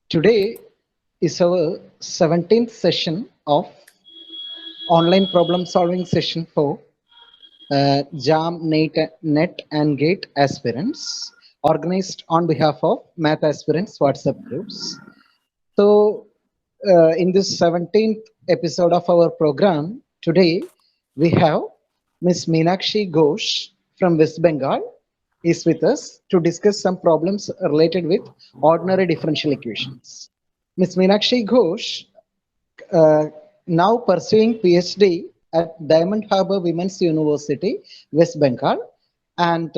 Today is our 17th session of online problem solving session for JAM, NET and GATE aspirants, organized on behalf of Math Aspirants WhatsApp groups. So, in this 17th episode of our program, today we have Miss Minakshi Ghosh from West Bengal is with us to discuss some problems related with ordinary differential equations. Ms. Minakshi Ghosh, uh, now pursuing Ph.D. at Diamond Harbour Women's University, West Bengal, and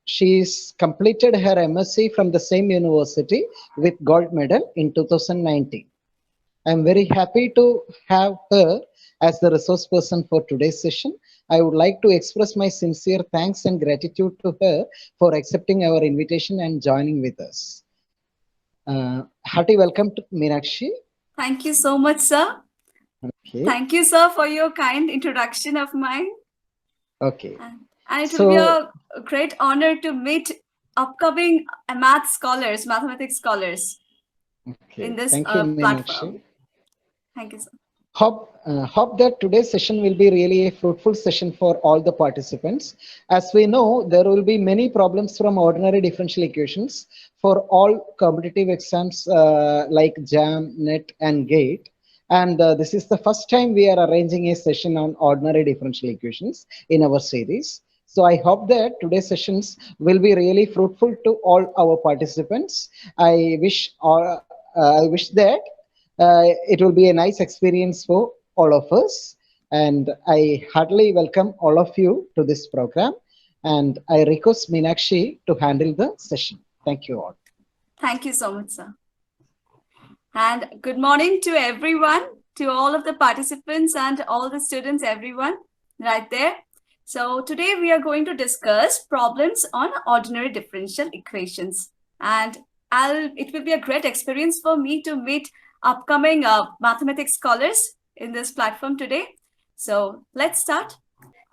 she's completed her MSc from the same university with gold medal in 2019. I'm very happy to have her as the resource person for today's session. I would like to express my sincere thanks and gratitude to her for accepting our invitation and joining with us. Hearty welcome to Minakshi. Thank you so much, sir. Okay. Thank you, sir, for your kind introduction of mine. Okay. And it will be a great honor to meet upcoming mathematics scholars in this platform. Thank you, sir. Hope that today's session will be really a fruitful session for all the participants. As we know, there will be many problems from ordinary differential equations for all competitive exams like JAM, NET, and GATE. And this is the first time we are arranging a session on ordinary differential equations in our series. So I hope that today's sessions will be really fruitful to all our participants. I wish that it will be a nice experience for all of us. And I heartily welcome all of you to this program. And I request Minakshi to handle the session. Thank you all. Thank you so much, sir. And good morning to everyone, to all of the participants and all the students, everyone right there. So today we are going to discuss problems on ordinary differential equations. And it will be a great experience for me to meet upcoming mathematics scholars in this platform today. So let's start.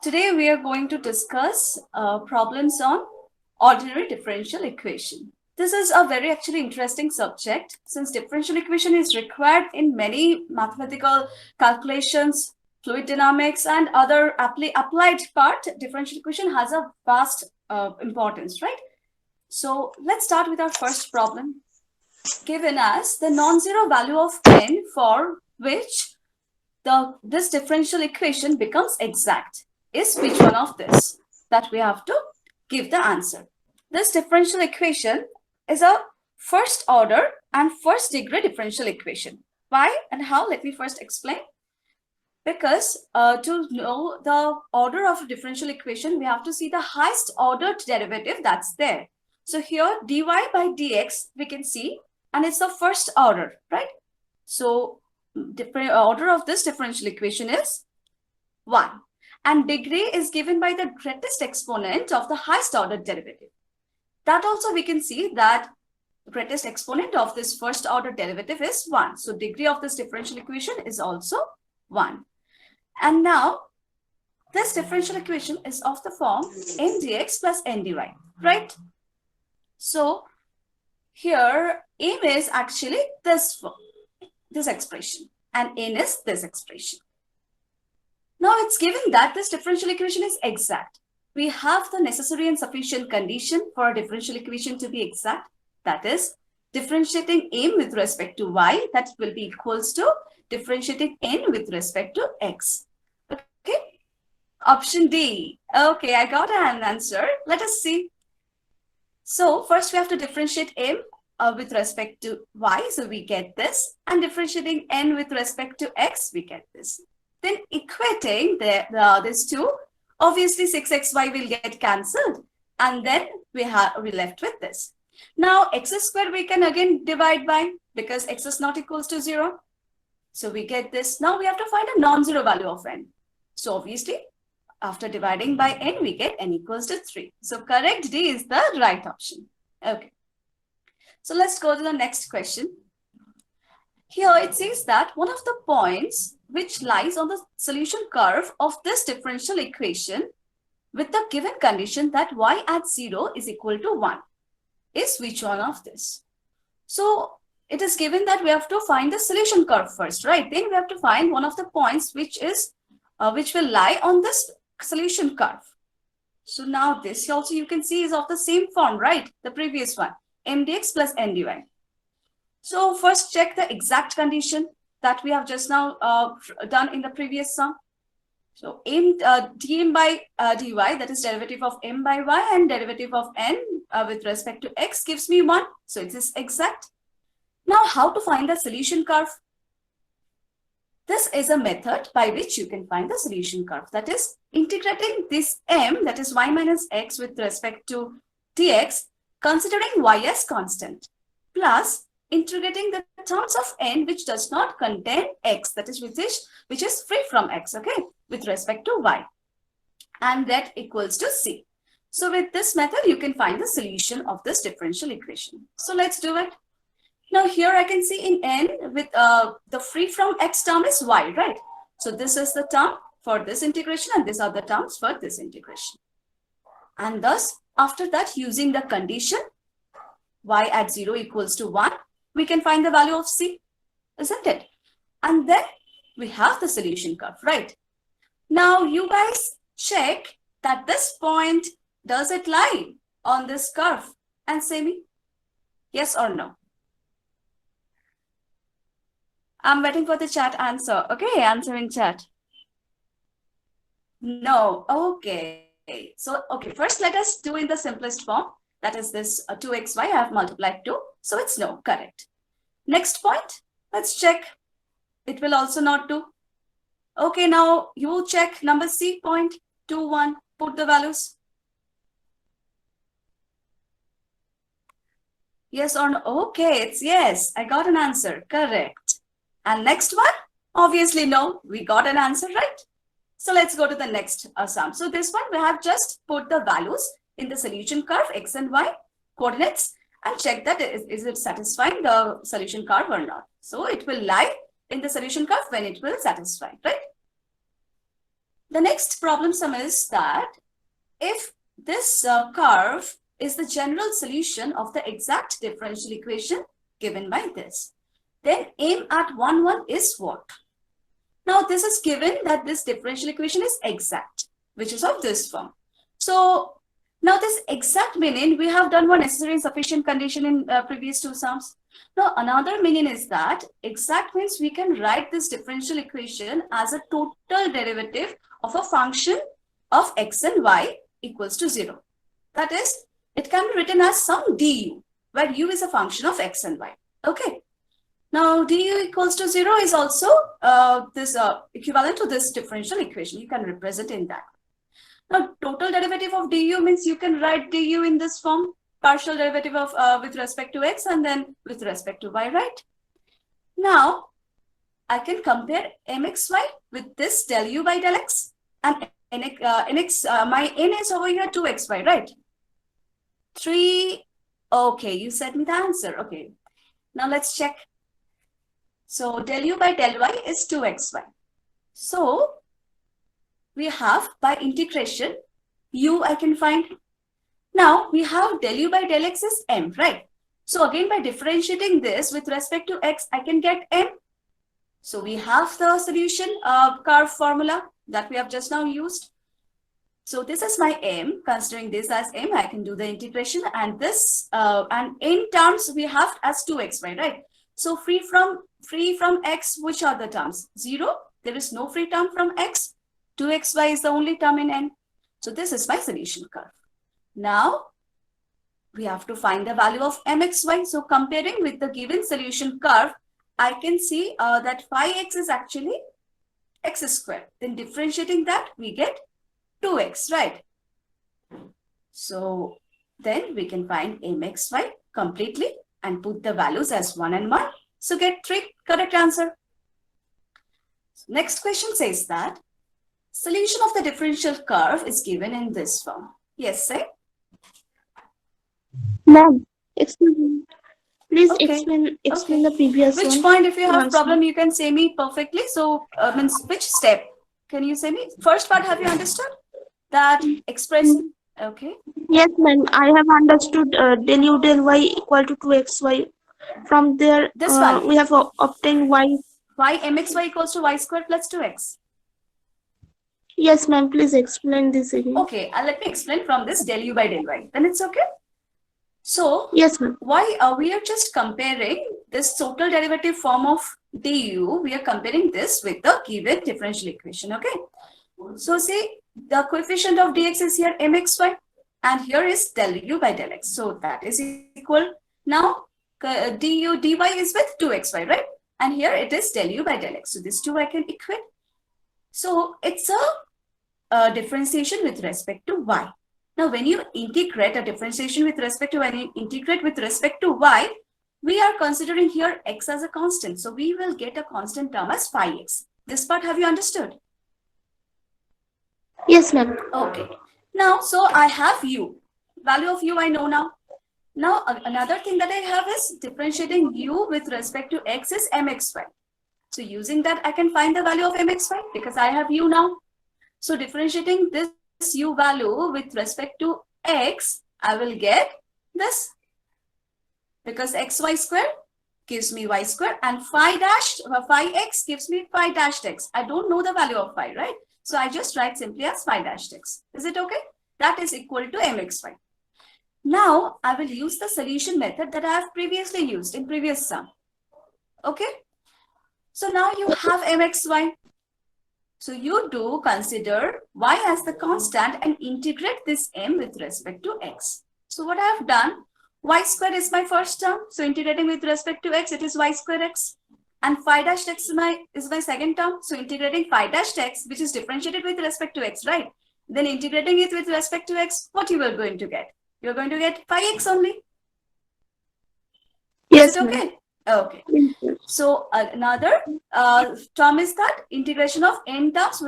Today we are going to discuss problems on ordinary differential equation. This is a very actually interesting subject since differential equation is required in many mathematical calculations, fluid dynamics, and other applied part. Differential equation has a vast importance, right? So let's start with our first problem. Given as the non-zero value of n for which this differential equation becomes exact is which one of this? That we have to give the answer. This differential equation is a first order and first degree differential equation. Why and how? Let me first explain. Because to know the order of a differential equation, we have to see the highest ordered derivative that's there. So here dy by dx we can see, and it's the first order, right? So order of this differential equation is 1. And degree is given by the greatest exponent of the highest order derivative. That also we can see that the greatest exponent of this first order derivative is 1. So degree of this differential equation is also 1. And now this differential equation is of the form n dx plus n dy, right? So here m is actually this expression and n is this expression. Now it's given that this differential equation is exact. We have the necessary and sufficient condition for a differential equation to be exact. That is, differentiating m with respect to y, that will be equals to differentiating n with respect to x. Okay. Option D. Okay, I got an answer. Let us see. So first we have to differentiate m with respect to y, so we get this, and differentiating n with respect to x, we get this. Then equating these two, obviously 6xy will get cancelled, and then we're left with this. Now x squared we can again divide by, because x is not equals to 0. So we get this. Now we have to find a non-zero value of n. So obviously, after dividing by n, we get n equals to 3. So correct D is the right option. Okay. So let's go to the next question. Here it says that one of the points which lies on the solution curve of this differential equation with the given condition that y at 0 is equal to 1 is which one of this? So it is given that we have to find the solution curve first, right? Then we have to find one of the points which will lie on this solution curve. So now this also you can see is of the same form, right? The previous one, m dx plus n dy. So first check the exact condition that we have just now done in the previous sum. So dm by dy, that is derivative of m by y and derivative of n with respect to x gives me 1. So it is exact. Now how to find the solution curve? This is a method by which you can find the solution curve. That is integrating this m, that is y minus x with respect to dx, considering y as constant, plus integrating the terms of n which does not contain x, that is which is free from x, okay, with respect to y, and that equals to c. So with this method, you can find the solution of this differential equation. So let's do it. Now here I can see in n with the free from x term is y, right? So this is the term for this integration and these are the terms for this integration. And thus, after that, using the condition y at 0 equals to 1, we can find the value of c, isn't it? And then we have the solution curve, right? Now you guys check that this point, does it lie on this curve? And say me, yes or no? I'm waiting for the chat answer. Okay, answer in chat. No, okay. So, okay, first let us do in the simplest form. That is this 2xy I have multiplied 2. So it's no, correct. Next point, let's check. It will also not do. Okay, now you check number C, point 2, 1, put the values. Yes or no? Okay, it's yes. I got an answer, correct. And next one, obviously no, we got an answer, right? So let's go to the next sum. So this one, we have just put the values in the solution curve, x and y coordinates, and check that is it satisfying the solution curve or not. So it will lie in the solution curve when it will satisfy, right? The next problem sum is that if this curve is the general solution of the exact differential equation given by this, then m at 1, 1 is what? Now this is given that this differential equation is exact, which is of this form. So now this exact meaning, we have done one necessary and sufficient condition in previous two sums. Now another meaning is that exact means we can write this differential equation as a total derivative of a function of x and y equals to 0. That is, it can be written as some du, where u is a function of x and y. Okay. Now, du equals to 0 is also equivalent to this differential equation. You can represent in that. Now, total derivative of du means you can write du in this form, partial derivative of with respect to x and then with respect to y, right? Now, I can compare mxy with this del u by del x, and my n is over here 2xy, right? 3, okay, you said me the answer, okay. Now, let's check. So del u by del y is 2xy. So we have by integration u I can find. Now we have del u by del x is m, right? So again by differentiating this with respect to x, I can get m. So we have the solution curve formula that we have just now used. So this is my m. Considering this as m, I can do the integration, and this and in terms we have as 2xy, right? So free from x, which are the terms? 0, there is no free term from x. 2xy is the only term in n. So this is my solution curve. Now, we have to find the value of mxy. So comparing with the given solution curve, I can see that phi x is actually x squared. Then differentiating that, we get 2x, right? So then we can find mxy completely and put the values as 1 and 1. So get 3 correct answer. Next question says that solution of the differential curve is given in this form. Yes, say. Ma'am, excuse me. Please Okay. explain the previous one. Which point, if you have Once problem, you can say me perfectly. So means which step? Can you say me? First part, have you understood? That expression. Okay. Yes, ma'am. I have understood del u del y equal to 2xy. From there, This value. we have obtained y. Y mxy equals to y squared plus 2x. Yes, ma'am. Please explain this again. Okay, let me explain from this del u by del y. Then it's okay. So, Yes, ma'am. why we are just comparing this total derivative form of du. We are comparing this with the given differential equation. Okay. So, see, the coefficient of dx is here mxy, and here is del u by del x. So, that is equal. Now, du dy is with 2xy, right? And here it is del u by del x. So, this two I can equate. So, it's a differentiation with respect to y. Now, when you integrate a differentiation with respect to when you integrate with respect to y, we are considering here x as a constant. So, we will get a constant term as phi x. This part have you understood? Yes, ma'am. Okay. Now, so I have u. Value of u I know now. Now, another thing that I have is differentiating u with respect to x is mxy. So, using that, I can find the value of mxy because I have u now. So, differentiating this u value with respect to x, I will get this. Because xy square gives me y square and phi x gives me phi dashed x. I don't know the value of phi, right? So, I just write simply as phi dashed x. Is it okay? That is equal to mxy. Now, I will use the solution method that I have previously used in previous sum. Okay? So, now you have mxy. So, you do consider y as the constant and integrate this m with respect to x. So, what I have done, y square is my first term. So, integrating with respect to x, it is y square x. And phi dashed x is my second term. So, integrating phi dashed x, which is differentiated with respect to x, right? Then integrating it with respect to x, what you are going to get? You are going to get phi x only. Yes, is it okay? ma'am. Okay. So another term is that integration of n terms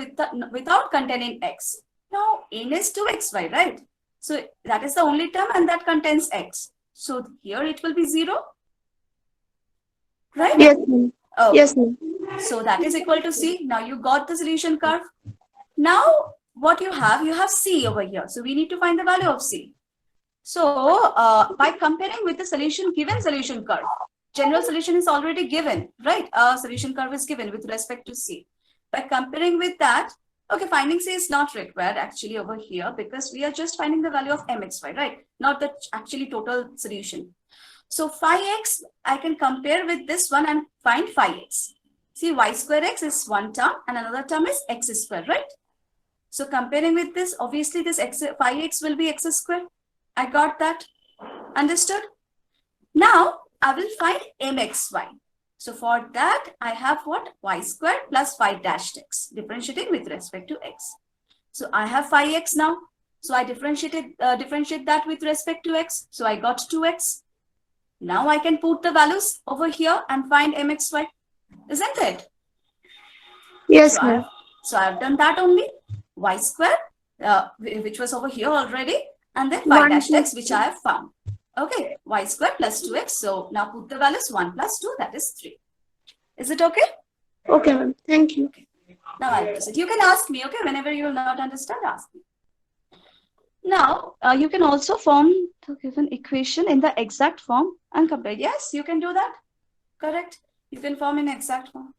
without containing x. Now n is 2xy, right? So that is the only term and that contains x. So here it will be 0. Right? Yes, ma'am. Okay. Yes, ma'am. So that is equal to c. Now you got the solution curve. Now what you have c over here. So we need to find the value of c. So by comparing with the solution, given solution curve, general solution is already given, right? Solution curve is given with respect to C. By comparing with that, okay, finding C is not required actually over here because we are just finding the value of mxy, right? Not the actually total solution. So phi x, I can compare with this one and find phi x. See, y square x is one term and another term is x square, right? So comparing with this, obviously this phi x will be x square. I got that. Understood? Now, I will find mxy. So, for that, I have what? Y square plus phi dashed x, differentiating with respect to x. So, I have phi x now. So, I differentiate that with respect to x. So, I got 2x. Now, I can put the values over here and find mxy. Isn't it? Yes, ma'am. So, I have done that only. Y square, which was over here already. And then phi dash x, which I have found. Okay, y square plus 2x. So now put the values 1 plus 2, that is 3. Is it okay? Okay, ma'am. Thank you. Okay. Now I'll proceed. You can ask me, okay? Whenever you will not understand, ask me. Now, you can also form the given equation in the exact form and compare. Yes, you can do that. Correct. You can form in exact form.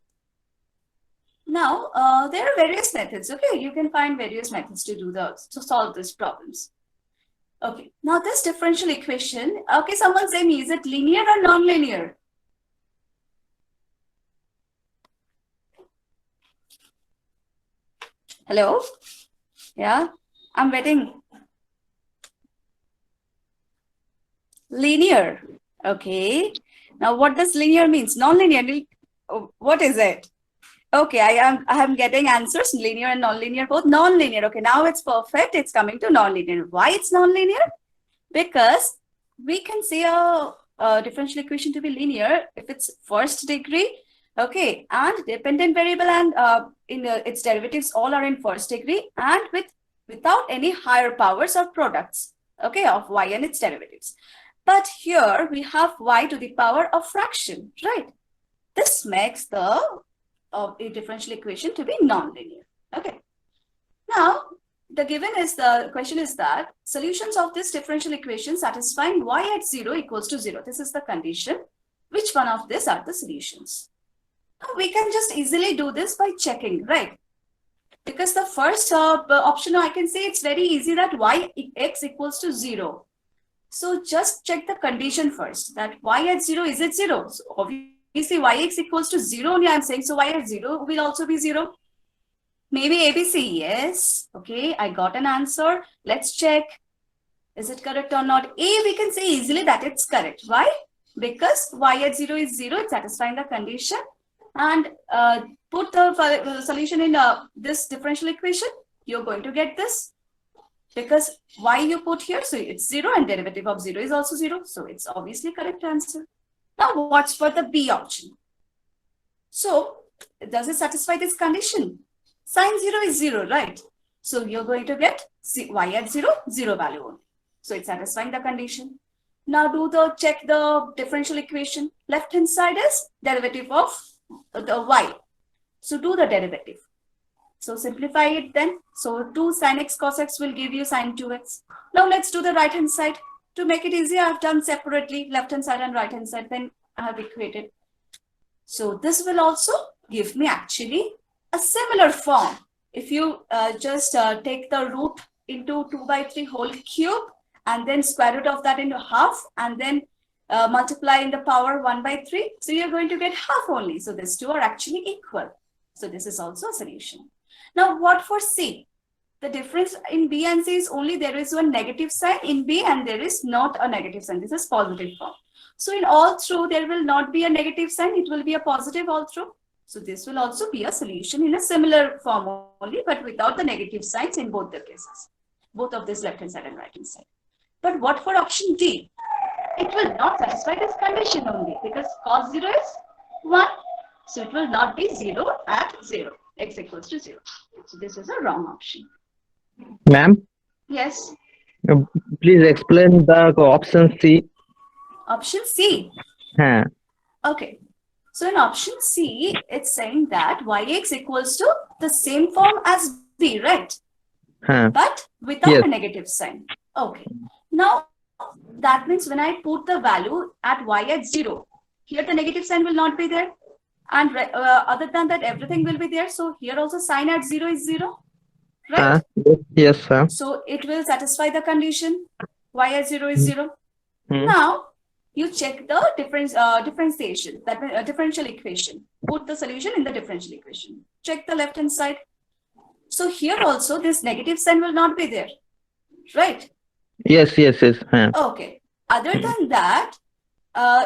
Now, there are various methods, okay? You can find various methods to solve these problems. Okay, now this differential equation, okay, someone say me, is it linear or non-linear? Hello? Yeah, I'm waiting. Linear, okay. Now what does linear means? Non-linear, what is it? Okay, I am getting answers, linear and non-linear, both non-linear. Okay, now it's perfect. It's coming to non-linear. Why it's non-linear? Because we can say a differential equation to be linear if it's first degree, okay, and dependent variable and its derivatives all are in first degree and without any higher powers or products, okay, of y and its derivatives. But here we have y to the power of fraction, right? This makes the a differential equation to be non-linear. Okay. Now, the question is that solutions of this differential equation satisfying y at 0 equals to 0. This is the condition. which one of these are the solutions? Now we can just easily do this by checking, right? Because the first option, I can say it's very easy that x equals to 0. So just check the condition first, that y at 0, is it 0? So obviously yx equals to 0 only I'm saying, so y at 0 will also be 0. Maybe ABC, yes. Okay, I got an answer. Let's check. Is it correct or not? A, we can say easily that it's correct. Why? Because y at 0 is 0, it's satisfying the condition. And put the solution in this differential equation, you're going to get this. Because y you put here, so it's 0 and derivative of 0 is also 0. So it's obviously correct answer. Now what's for the B option? So does it satisfy this condition? Sine 0 is 0, right? So you're going to get y at 0, 0 value only. So it's satisfying the condition. Now check the differential equation. Left hand side is derivative of the y. So do the derivative. So simplify it then. So 2 sin x cos x will give you sin 2x. Now let's do the right hand side. To make it easy, I have done separately left hand side and right hand side. Then I have equated. So this will also give me actually a similar form. If you just take the root into 2 by 3 whole cube and then square root of that into half and then multiply in the power 1 by 3. So you're going to get half only. So these two are actually equal. So this is also a solution. Now what for C? The difference in B and C is only there is one negative sign in B and there is not a negative sign. This is positive form. So in all through, there will not be a negative sign. It will be a positive all through. So this will also be a solution in a similar form only, but without the negative signs in both the cases. Both of this left hand side and right hand side. But what for option D? It will not satisfy this condition only because cos 0 is 1. So it will not be 0 at 0. X equals to 0. So this is a wrong option. Ma'am, Yes. please explain the option C. Option C. Huh. Okay. So in option C, it's saying that yx equals to the same form as B, right? Huh. But without Yes. a negative sign. Okay. Now, that means when I put the value at y at 0, here the negative sign will not be there. And other than that, everything will be there. So here also sign at 0 is 0, right? Yes, sir. So it will satisfy the condition. Y at 0 is 0. Hmm. Now, you check the differentiation, that differential equation. Put the solution in the differential equation. Check the left hand side. So here also this negative sign will not be there, right? Yes. Huh. Okay. Other than that,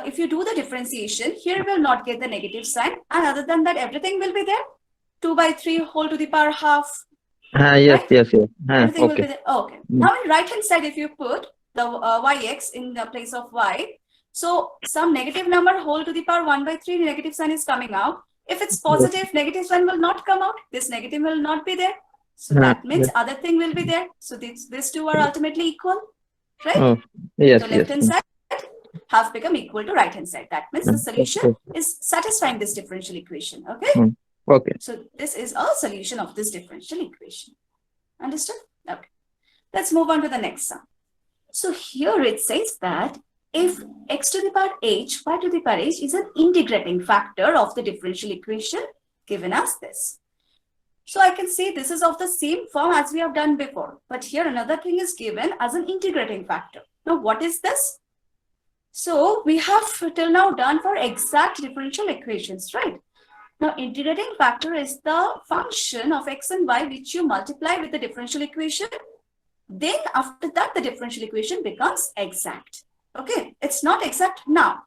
if you do the differentiation, here will not get the negative sign. And other than that, everything will be there. 2 by 3 whole to the power half. Yes. Right? Huh. Everything will be Okay. there. Okay. Now in right hand side, if you put the yx in the place of y, so some negative number whole to the power 1 by 3 negative sign is coming out. If it's positive, negative sign will not come out. This negative will not be there. So that means other thing will be there. So these two are ultimately equal, right? Oh, yes. So left hand side have become equal to right hand side. That means the solution is satisfying this differential equation. Okay. Okay. So this is a solution of this differential equation. Understood? Okay. Let's move on to the next sum. So here it says that if x to the power h, y to the power h is an integrating factor of the differential equation given as this. So I can say this is of the same form as we have done before. But here another thing is given as an integrating factor. Now what is this? So we have till now done for exact differential equations, right? Now integrating factor is the function of x and y which you multiply with the differential equation. Then after that, the differential equation becomes exact. Okay, it's not exact now.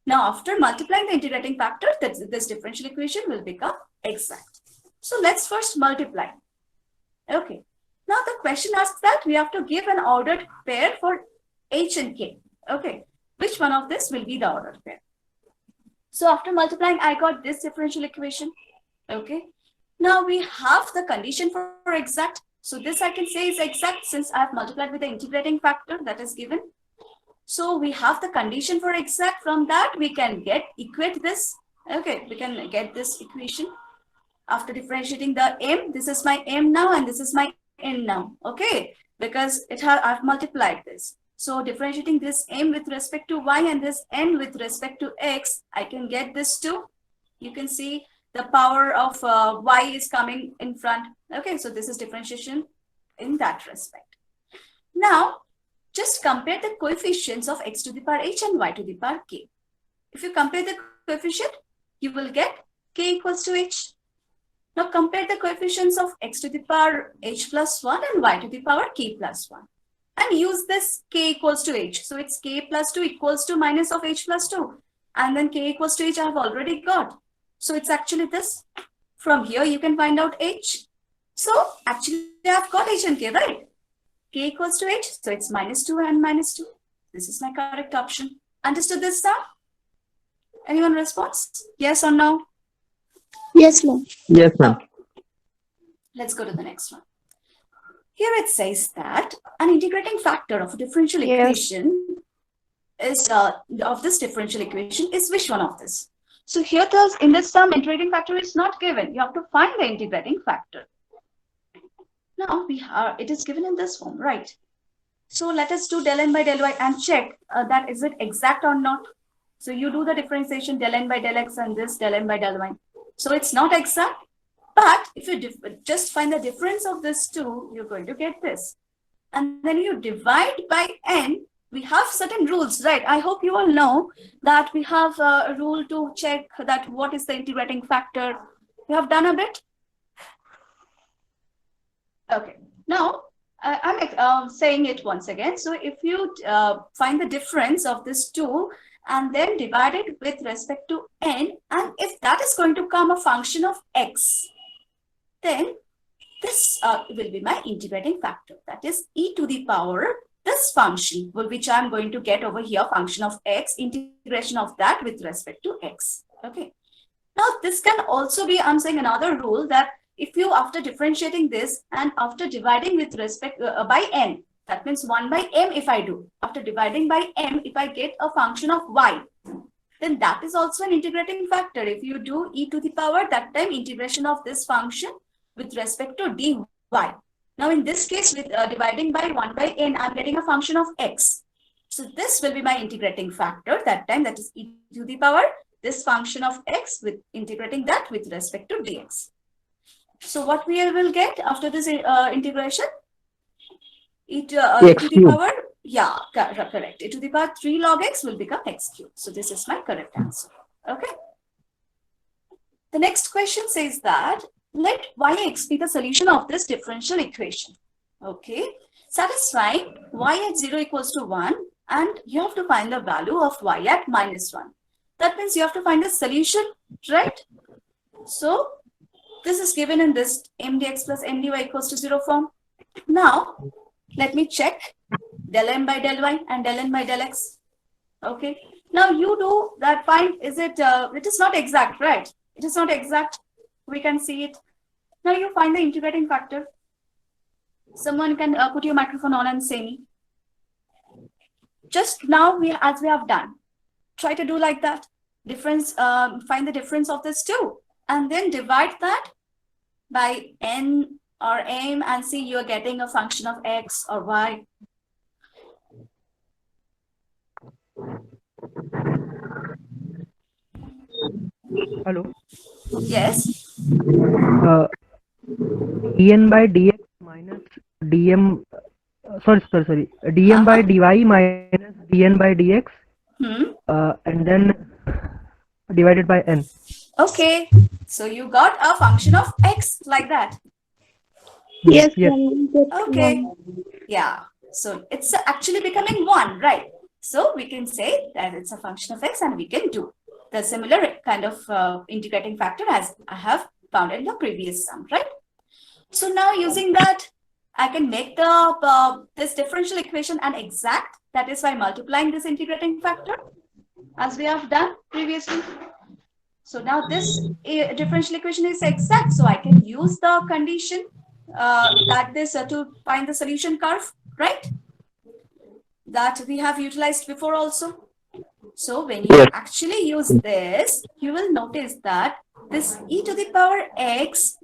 Now after multiplying the integrating factor, this differential equation will become exact. So let's first multiply. Okay, now the question asks that we have to give an ordered pair for h and k. Okay, which one of this will be the ordered pair? So after multiplying, I got this differential equation. Okay, now we have the condition for exact. So this I can say is exact since I have multiplied with the integrating factor that is given. So we have the condition for exact. From that we can equate this. Okay, we can get this equation. After differentiating the m, this is my m now and this is my n now. Okay, because I've multiplied this. So differentiating this m with respect to y and this n with respect to x, I can get this too. You can see the power of y is coming in front. Okay, so this is differentiation in that respect. Now, just compare the coefficients of x to the power h and y to the power k. If you compare the coefficient, you will get k equals to h. Now compare the coefficients of x to the power h plus 1 and y to the power k plus 1. And use this k equals to h. So it's k plus 2 equals to minus of h plus 2. And then k equals to h I have already got. So it's actually this. From here you can find out h. So actually I have got h and k, right? K equals to h. So it's minus 2 and minus 2. This is my correct option. Understood this now? Anyone responds? Yes or no? Yes, ma'am. Yes, ma'am. Okay. Let's go to the next one. Here it says that an integrating factor of a differential equation is of this differential equation is which one of this? So here in this term, integrating factor is not given. You have to find the integrating factor. Now it is given in this form, right? So let us do del n by del y and check that is it exact or not. So you do the differentiation del n by del x and this del n by del y. So it's not exact. But if you just find the difference of this two, you're going to get this. And then you divide by n, we have certain rules, right? I hope you all know that we have a rule to check that what is the integrating factor. You have done a bit? Okay. Now, I'm saying it once again. So if you find the difference of this two and then divide it with respect to n, and if that is going to come a function of x, then this will be my integrating factor. That is e to the power, this function, which I'm going to get over here, function of x, integration of that with respect to x. Okay. Now, this can also be, I'm saying another rule that if you, after differentiating this and after dividing with respect by n, that means 1 by m if I do, after dividing by m, if I get a function of y, then that is also an integrating factor. If you do e to the power, that time integration of this function with respect to dy. Now in this case, with dividing by 1 by n, I'm getting a function of x. So this will be my integrating factor that time, that is e to the power, this function of x with integrating that with respect to dx. So what we will get after this integration? E to the power, yeah, correct. E to the power 3 log x will become x cubed. So this is my correct answer. Okay. The next question says that let yx be the solution of this differential equation. Okay. Satisfying y at 0 equals to 1 and you have to find the value of y at minus 1. That means you have to find the solution, right? So this is given in this m dx plus m dy equals to 0 form. Now, let me check del m by del y and del n by del x. Okay. Now you do that, find, is it, it is not exact, right? It is not exact. We can see it. Now you find the integrating factor. Someone can put your microphone on and say me. Just now, as we have done, try to do like that. Difference, find the difference of this two. And then divide that by n or m and see you're getting a function of x or y. Hello. Yes. dn by dx minus dm. Sorry. dm by dy minus dn by dx. And then divided by n. Okay. So you got a function of x like that. Yes, Yes. ma'am. Okay. Yeah. So it's actually becoming 1, right? So we can say that it's a function of x and we can do the similar kind of integrating factor as I have found in the previous sum, right? So now using that, I can make the this differential equation an exact. That is by multiplying this integrating factor as we have done previously. So now this differential equation is exact. So I can use the condition that this to find the solution curve, right? That we have utilized before also. So when you actually use this, you will notice that this e to the power x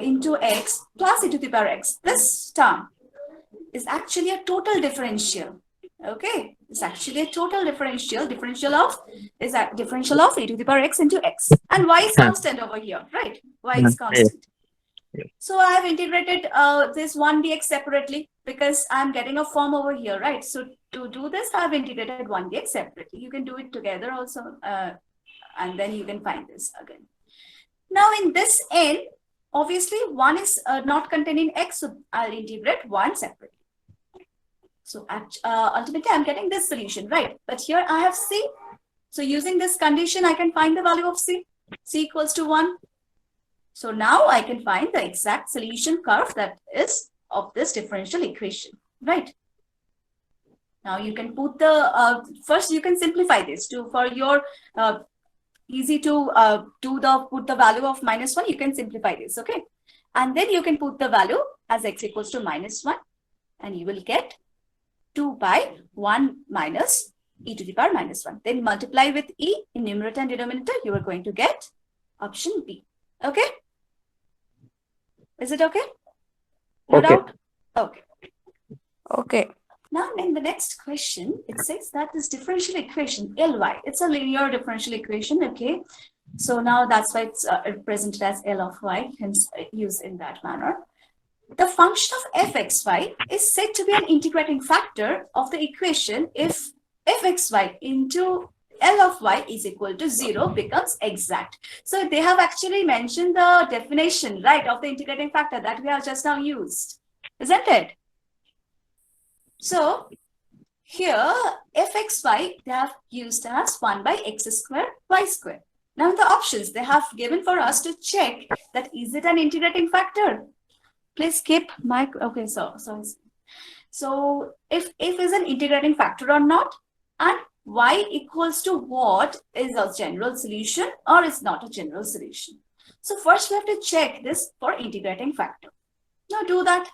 into x plus e to the power x, this term is actually a total differential. Okay, it's actually a total differential. Differential of is that differential of e to the power x into x, and y is constant over here, right? Y is constant. So I have integrated this 1 dx separately because I'm getting a form over here, right? So to do this, I've integrated 1 dx separately. You can do it together also, and then you can find this again. Now in this n, obviously 1 is not containing x, so I'll integrate 1 separately. So ultimately, I'm getting this solution, right? But here I have c. So using this condition, I can find the value of c. C equals to 1. So now I can find the exact solution curve that is of this differential equation, right? Now you can put the, first you can simplify this for your easy to put the value of -1, you can simplify this, okay? And then you can put the value as x equals to -1, and you will get 2 by 1 minus e to the power -1. Then multiply with e in numerator and denominator, you are going to get option B, okay? Is it okay? No doubt? Okay. Okay. Now, in the next question, it says that this differential equation, Ly, it's a linear differential equation, okay? So now that's why it's represented as L of y, hence used in that manner. The function of fxy is said to be an integrating factor of the equation if fxy into L of y is equal to 0 becomes exact. So they have actually mentioned the definition, right, of the integrating factor that we have just now used, isn't it? So here fxy they have used as 1 by x square y square. Now in the options they have given for us to check that is it an integrating factor. Please skip my, okay, so if is an integrating factor or not, and y equals to what is a general solution or is not a general solution. So first we have to check this for integrating factor. Now do that.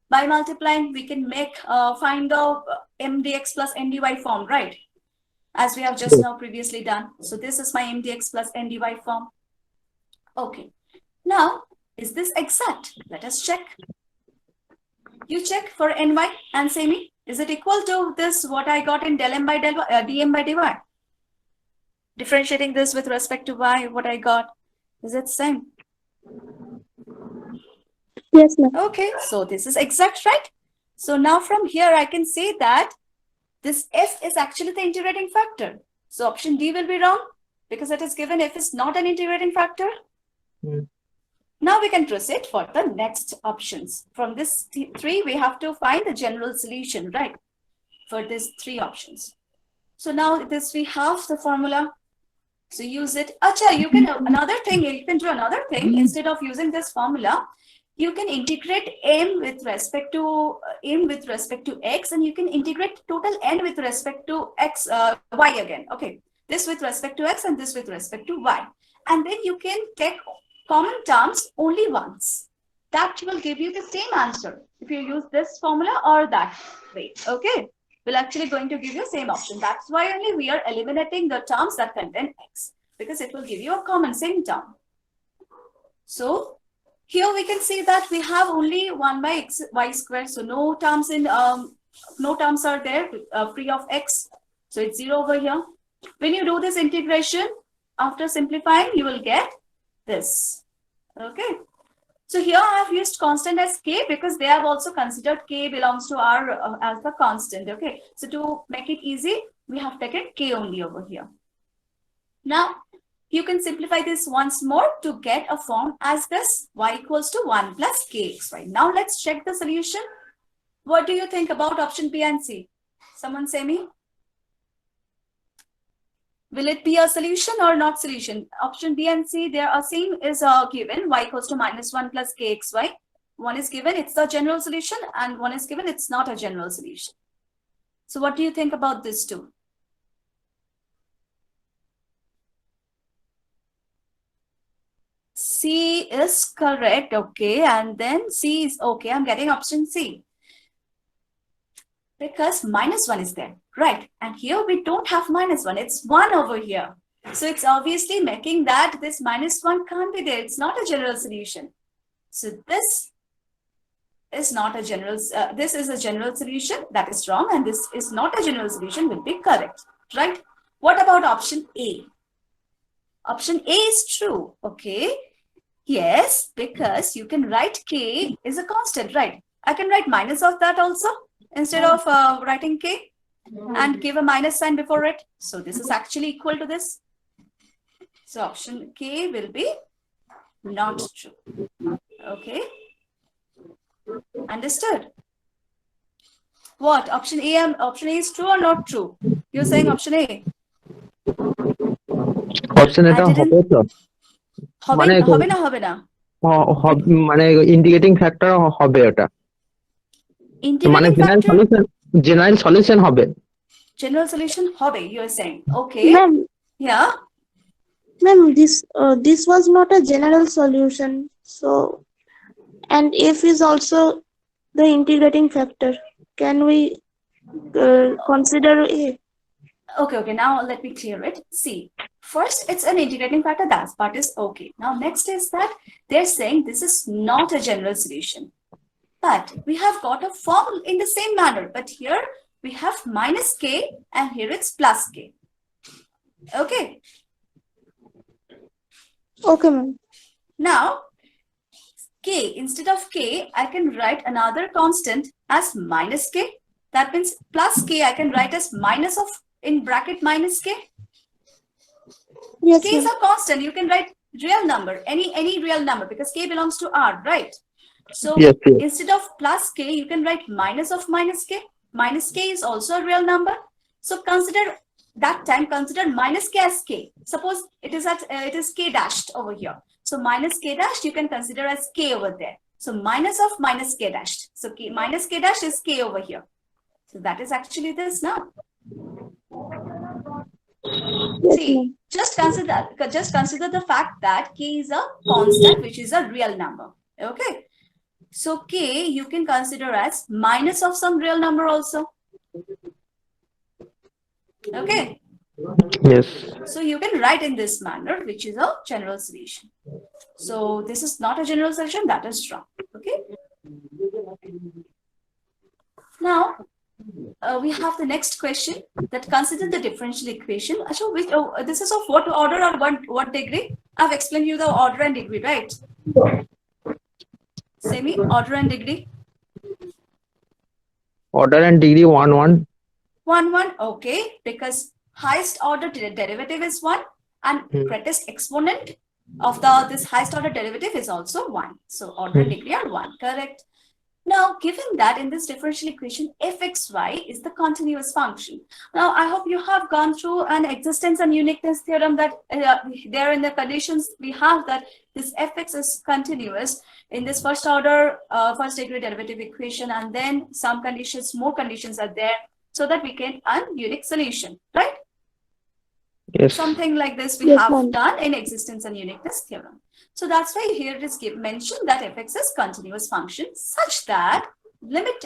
By multiplying, we can find the m dx plus n dy form, right? As we have just now previously done. So this is my m dx plus n dy form. Okay. Now, is this exact? Let us check. You check for ny and say me, is it equal to this what I got in del m by del y, dm by dy? Differentiating this with respect to y, what I got, is it same? Yes, ma'am. Okay, so this is exact, right? So now from here, I can say that this f is actually the integrating factor. So option D will be wrong because it is given f is not an integrating factor. Now we can proceed for the next options. From this 3, we have to find the general solution, right? For these 3 options. So now this we have the formula. So use it. Acha, you can another thing. You can do another thing instead of using this formula. You can integrate m with respect to x, and you can integrate total n with respect to x y again. Okay, this with respect to x and this with respect to y, and then you can take common terms only once. That will give you the same answer if you use this formula or that way. Okay, we're actually going to give you same option. That's why only we are eliminating the terms that contain x, because it will give you a common same term. So here we can see that we have only 1 by x y square. So no terms are there free of x. So it's 0 over here. When you do this integration, after simplifying, you will get this. Okay. So here I have used constant as k because they have also considered k belongs to R as the constant. Okay. So to make it easy, we have taken k only over here. Now, you can simplify this once more to get a form as this y equals to 1 plus kxy. Now let's check the solution. What do you think about option B and C? Someone say me. Will it be a solution or not solution? Option B and C, there are same is given y equals to -1 plus kxy. One is given, it's the general solution, and one is given, it's not a general solution. So what do you think about this two? C is correct, okay, and then C is okay. I'm getting option C because -1 is there, right? And here we don't have -1, it's 1 over here. So it's obviously making that this -1 can't be there. It's not a general solution. So this is not a general, this is a general solution, that is wrong, and this is not a general solution will be correct, right? What about option A? Option A is true, okay? Yes, because you can write K is a constant, right? I can write minus of that also instead of writing K and give a minus sign before it. So this is actually equal to this. So option K will be not true. Okay. Understood? What? Option A is true or not true? You're saying option A. Option এটা হবে তো মানে হবে না মানে integrating factor হবে ওটা মানে জেনারেল সলিউশন হবে general solution hobe, you are saying. Okay. Ma'am, Yeah. ma'am, this was not a general solution. So, and F is also the integrating factor. Can we consider A? Okay. Now let me clear it. See, first it's an integrating factor. That part is okay. Now next is that they're saying this is not a general solution, but we have got a form in the same manner. But here we have minus K and here it's plus K. Okay. Okay, ma'am. Now, K, instead of K, I can write another constant as minus K. That means plus K, I can write as minus of, in bracket, minus K. Yes, K is a constant. You can write real number, any real number, because K belongs to R, right? So yes. instead of plus K, you can write minus of minus K. Minus K is also a real number. So consider that time, consider minus K as K. Suppose it is K dashed over here. So minus K dashed you can consider as K over there. So minus of minus K dashed. So minus K dashed is K over here. So that is actually this now. Yes, See, just consider the fact that K is a constant, which is a real number. Okay. So K you can consider as minus of some real number also. Okay. Yes. So you can write in this manner, which is a general solution. So this is not a general solution, that is wrong. Okay. Now we have the next question, that consider the differential equation. This is of what order or what degree? I've explained you the order and degree, right? Semi order and degree. Order and degree 1 1 okay, because highest order derivative is 1 and greatest exponent of this highest order derivative is also 1. So order and degree are 1, correct? Now, given that in this differential equation, fxy is the continuous function. Now, I hope you have gone through an existence and uniqueness theorem that there in the conditions we have that this fx is continuous in this first order, first degree derivative equation, and then some conditions, more conditions are there so that we get a unique solution, right? Yes. Something like this we Yes, have ma'am. done in existence and uniqueness theorem. So that's why here it is mentioned that fx is continuous function such that limit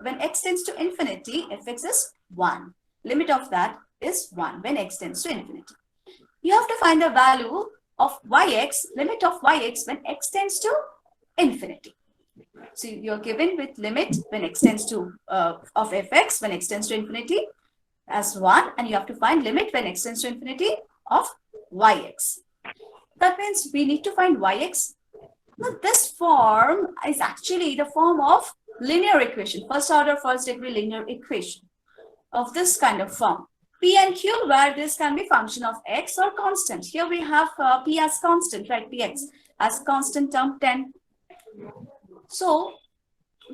when x tends to infinity, fx is 1. Limit of that is 1 when x tends to infinity. You have to find the value of yx, limit of yx when x tends to infinity. So you're given with limit when x tends to of fx when x tends to infinity as 1, and you have to find limit when x tends to infinity of yx. That means we need to find yx. Now this form is actually the form of linear equation, first order, first degree linear equation of this kind of form. P and Q, where this can be function of x or constant. Here we have P as constant, right? Px as constant term 10. So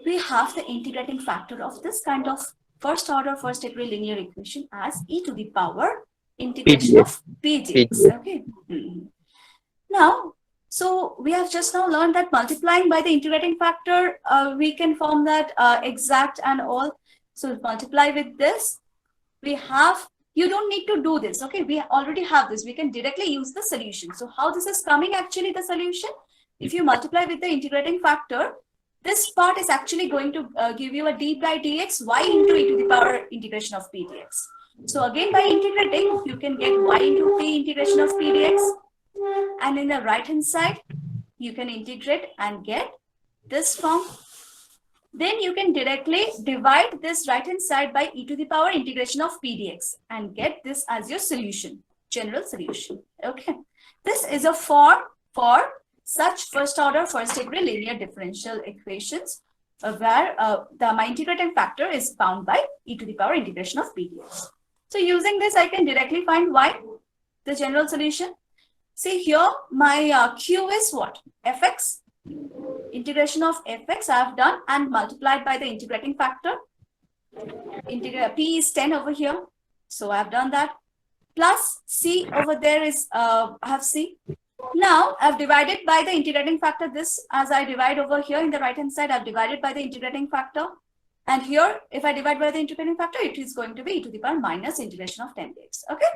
we have the integrating factor of this kind of first order, first degree linear equation as e to the power integration of pdx. Okay. Now, so we have just now learned that multiplying by the integrating factor, we can form that exact and all. So multiply with this. We have, you don't need to do this. Okay, we already have this. We can directly use the solution. So how this is coming actually the solution? If you multiply with the integrating factor, this part is actually going to give you a d by dx y into e to the power integration of p dx. So again, by integrating, you can get y into p integration of p dx. And in the right hand side, you can integrate and get this form then you can directly divide this right hand side by e to the power integration of p dx and get this as your solution, general solution. Okay, this is a form for such first order, first degree linear differential equations where my integrating factor is bound by e to the power integration of p dx. So using this, I can directly find y, the general solution. See here, my q is what? Fx. Integration of fx I have done and multiplied by the integrating factor. P is 10 over here. So I have done that. Plus c over there is, I have c. Now I've divided by the integrating factor this as I divide over here in the right hand side. I've divided by the integrating factor. And here, if I divide by the integrating factor, it is going to be e to the power minus integration of 10 dx. Okay.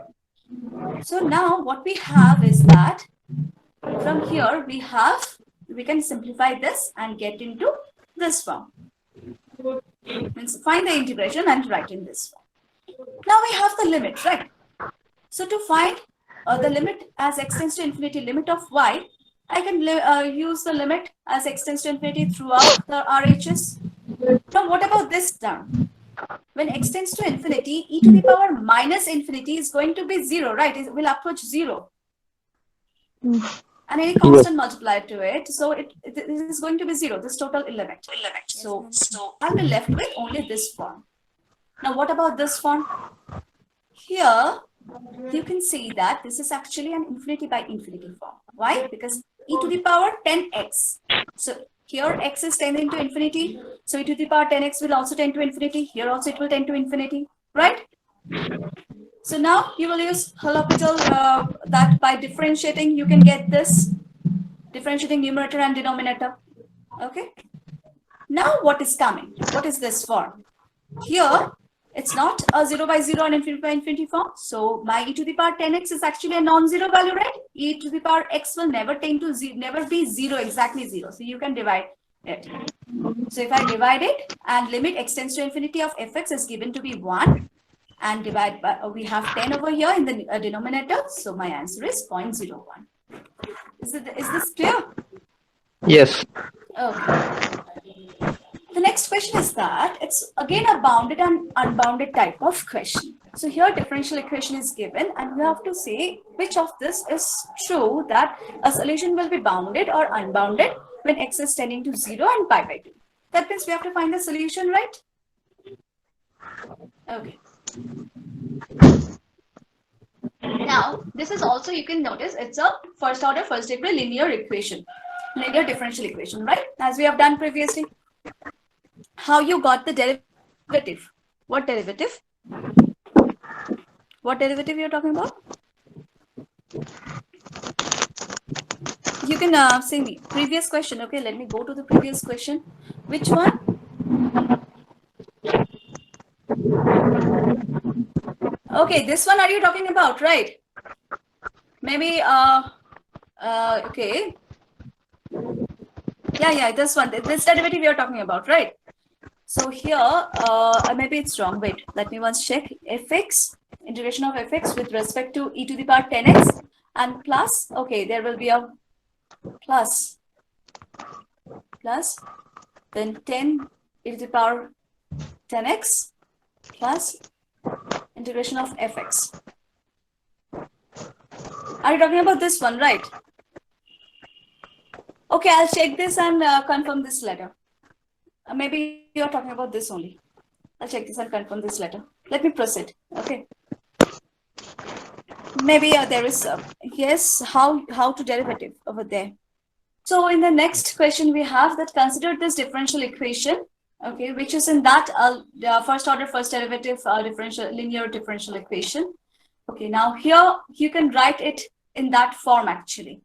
So now what we have is that from here we can simplify this and get into this form. Means find the integration and write in this form. Now we have the limit, right? So to find the limit as x tends to infinity, limit of y, I can use the limit as x tends to infinity throughout the RHS. Now what about this term? When x tends to infinity, e to the power minus infinity is going to be 0, right? It will approach 0. And any constant multiplied to it. So this is going to be 0, this total limit. So I'll be left with only this form. Now what about this form? Here, you can see that this is actually an infinity by infinity form. Why? Because e to the power 10x. So here x is tending to infinity. So e to the power 10x will also tend to infinity. Here also it will tend to infinity, right? So now you will use L'Hopital that by differentiating, you can get this, differentiating numerator and denominator. Okay. Now what is coming? What is this form? Here, it's not a 0 by 0 and infinity by infinity form. So my e to the power 10x is actually a non-zero value, right? E to the power x will never tend to never be 0, exactly 0. So you can divide it. So if I divide it and limit x tends to infinity of fx is given to be 1 and divide by, we have 10 over here in the denominator. So my answer is 0.01. Is this clear? Yes. Okay. The next question is that it's again a bounded and unbounded type of question. So here differential equation is given and you have to say which of this is true, that a solution will be bounded or unbounded when x is tending to 0 and pi by 2. That means we have to find the solution, right? Okay. Now, this is also, you can notice, it's a first order, first degree linear equation, linear differential equation, right? As we have done previously. How you got the derivative? What derivative? What derivative you're talking about? You can say me. Previous question. Okay, let me go to the previous question. Which one? Okay, this one are you talking about, right? Maybe, okay. Yeah, this one. This derivative you're talking about, right? So here, maybe it's wrong. Wait, let me once check. Fx, integration of fx with respect to e to the power 10x and plus, okay, there will be a plus, then 10 e to the power 10x plus integration of fx. Are you talking about this one, right? Okay, I'll check this and confirm this later. Maybe you're talking about this only. I'll check this and confirm this later. Let me proceed. Okay. Maybe there is, yes, how to derivative over there. So in the next question, we have that consider this differential equation, okay, which is in that first order, first derivative linear differential equation. Okay, now here you can write it in that form actually.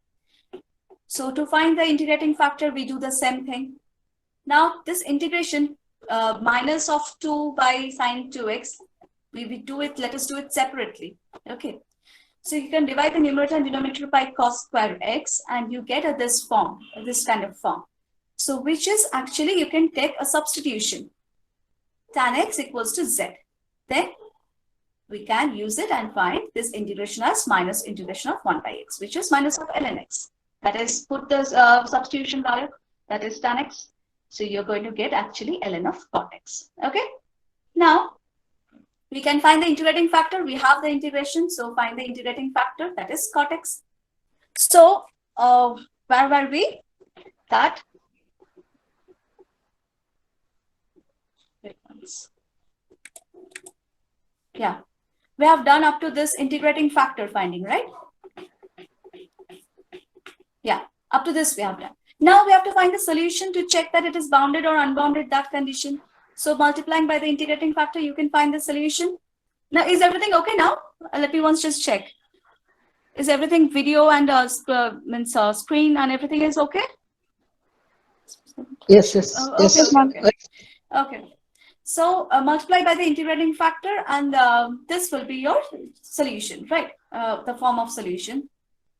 So to find the integrating factor, we do the same thing. Now this integration minus of 2 by sine 2x, we do it, let us do it separately. Okay. So you can divide the numerator and denominator by cos square x and you get this form, this kind of form. So which is actually, you can take a substitution. Tan x equals to z. Then we can use it and find this integration as minus integration of 1 by x, which is minus of ln x. That is, put the substitution value, that is tan x. So you're going to get actually ln of cot x. Okay. Now, we can find the integrating factor. We have the integration. So find the integrating factor, that is cot x. So where were we? That yeah, we have done up to this integrating factor finding, right? Yeah, up to this we have done. Now we have to find the solution to check that it is bounded or unbounded, that condition. So multiplying by the integrating factor, you can find the solution. Now, is everything okay now? Let me once just check. Is everything video and screen and everything is okay? Yes, yes, Oh, yes. okay. Okay. So multiply by the integrating factor, and this will be your solution, right? The form of solution.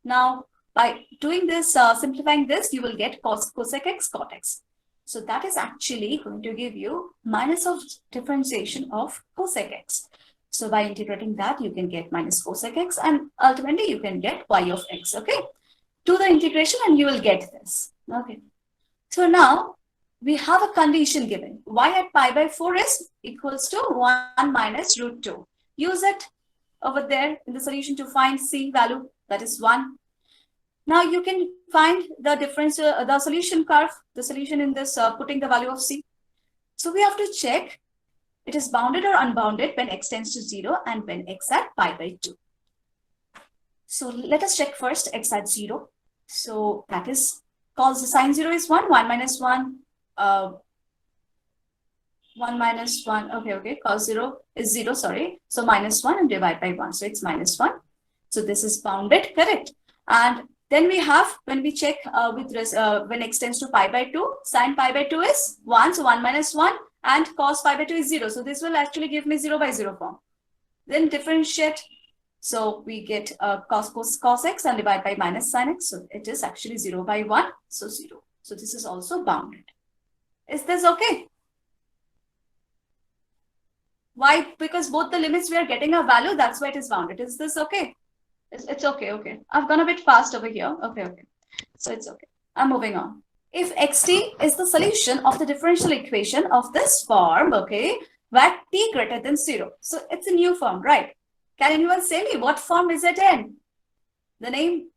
Now, by doing this, simplifying this, you will get cosec x cot x. So that is actually going to give you minus of differentiation of cosec x. So by integrating that, you can get minus cosec x, and ultimately you can get y of x. Okay. Do the integration and you will get this. Okay. So now we have a condition given. Y at pi by 4 is equals to 1 minus root 2. Use it over there in the solution to find C value, that is 1. Now you can find the difference, the solution curve, the solution in this, putting the value of C. So we have to check it is bounded or unbounded when x tends to 0 and when x at pi by 2. So let us check first x at 0. So that is, cos the sine 0 is 1, 1 minus 1, 1 minus 1, okay, cos 0 is 0, sorry. So minus 1 and divide by 1. So it's minus 1. So this is bounded, correct? And then we have, when we check when x tends to pi by 2, sine pi by 2 is 1, so 1 minus 1, and cos pi by 2 is 0. So this will actually give me 0 by 0 form. Then differentiate. So we get cos x and divide by minus sine x. So it is actually 0 by 1, so 0. So this is also bounded. Is this okay? Why? Because both the limits we are getting a value, that's why it is bounded. Is this okay? It's okay, okay. I've gone a bit fast over here. Okay. So it's okay. I'm moving on. If xt is the solution of the differential equation of this form, okay, where t greater than 0. So it's a new form, right? Can anyone say me what form is it in? The name?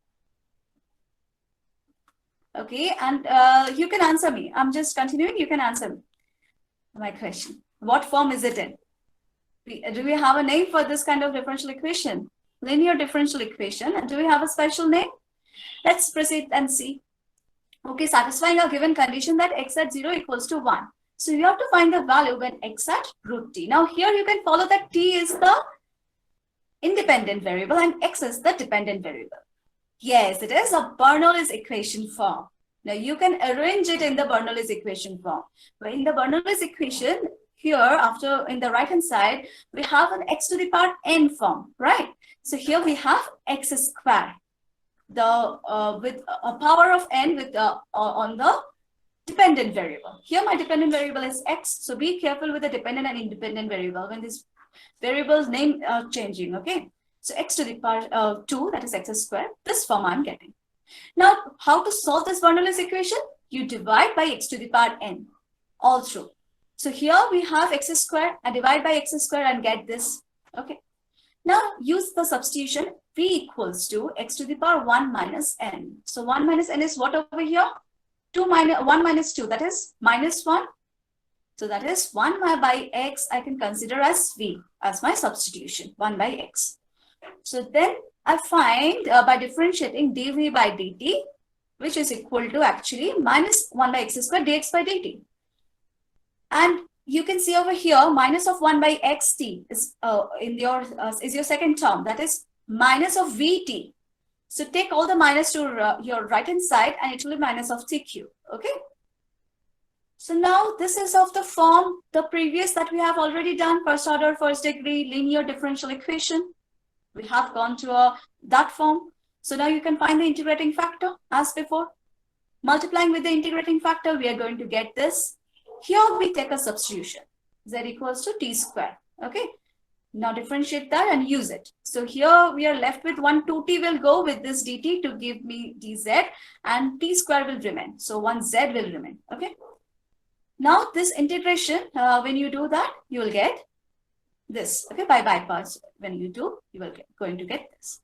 Okay, and you can answer me. I'm just continuing. You can answer me. My question. What form is it in? Do we have a name for this kind of differential equation? Linear differential equation. And do we have a special name? Let's proceed and see. Okay, satisfying a given condition that x at 0 equals to 1. So you have to find the value when x at root t. Now here you can follow that t is the independent variable and x is the dependent variable. Yes, it is a Bernoulli's equation form. Now you can arrange it in the Bernoulli's equation form. But in the Bernoulli's equation, here after in the right hand side, we have an x to the power n form, right? So here we have x square, with a power of n with on the dependent variable. Here my dependent variable is x. So be careful with the dependent and independent variable when this variable's name are changing. Okay. So x to the power 2, that is x square. This form I'm getting. Now, how to solve this Bernoulli's equation? You divide by x to the power n all through. So here we have x square and divide by x square and get this. Okay. Now use the substitution v equals to x to the power 1 minus n. So 1 minus n is what over here? 1 minus 2, that is minus 1. So that is 1 by x I can consider as v as my substitution, 1 by x. So then I find by differentiating dv by dt, which is equal to actually minus 1 by x square dx by dt. And you can see over here, minus of 1 by xt is is your second term. That is minus of vt. So take all the minus to your right hand side and it will be minus of tq. Okay. So now this is of the form, the previous that we have already done, first order, first degree, linear differential equation. We have gone to that form. So now you can find the integrating factor as before. Multiplying with the integrating factor, we are going to get this. Here we take a substitution. Z equals to t square. Okay. Now differentiate that and use it. So here we are left with 2t will go with this dt to give me dz and t square will remain. So 1z will remain. Okay. Now this integration, when you do that, you will get this. Okay, by bypass, when you do, you will going to get this.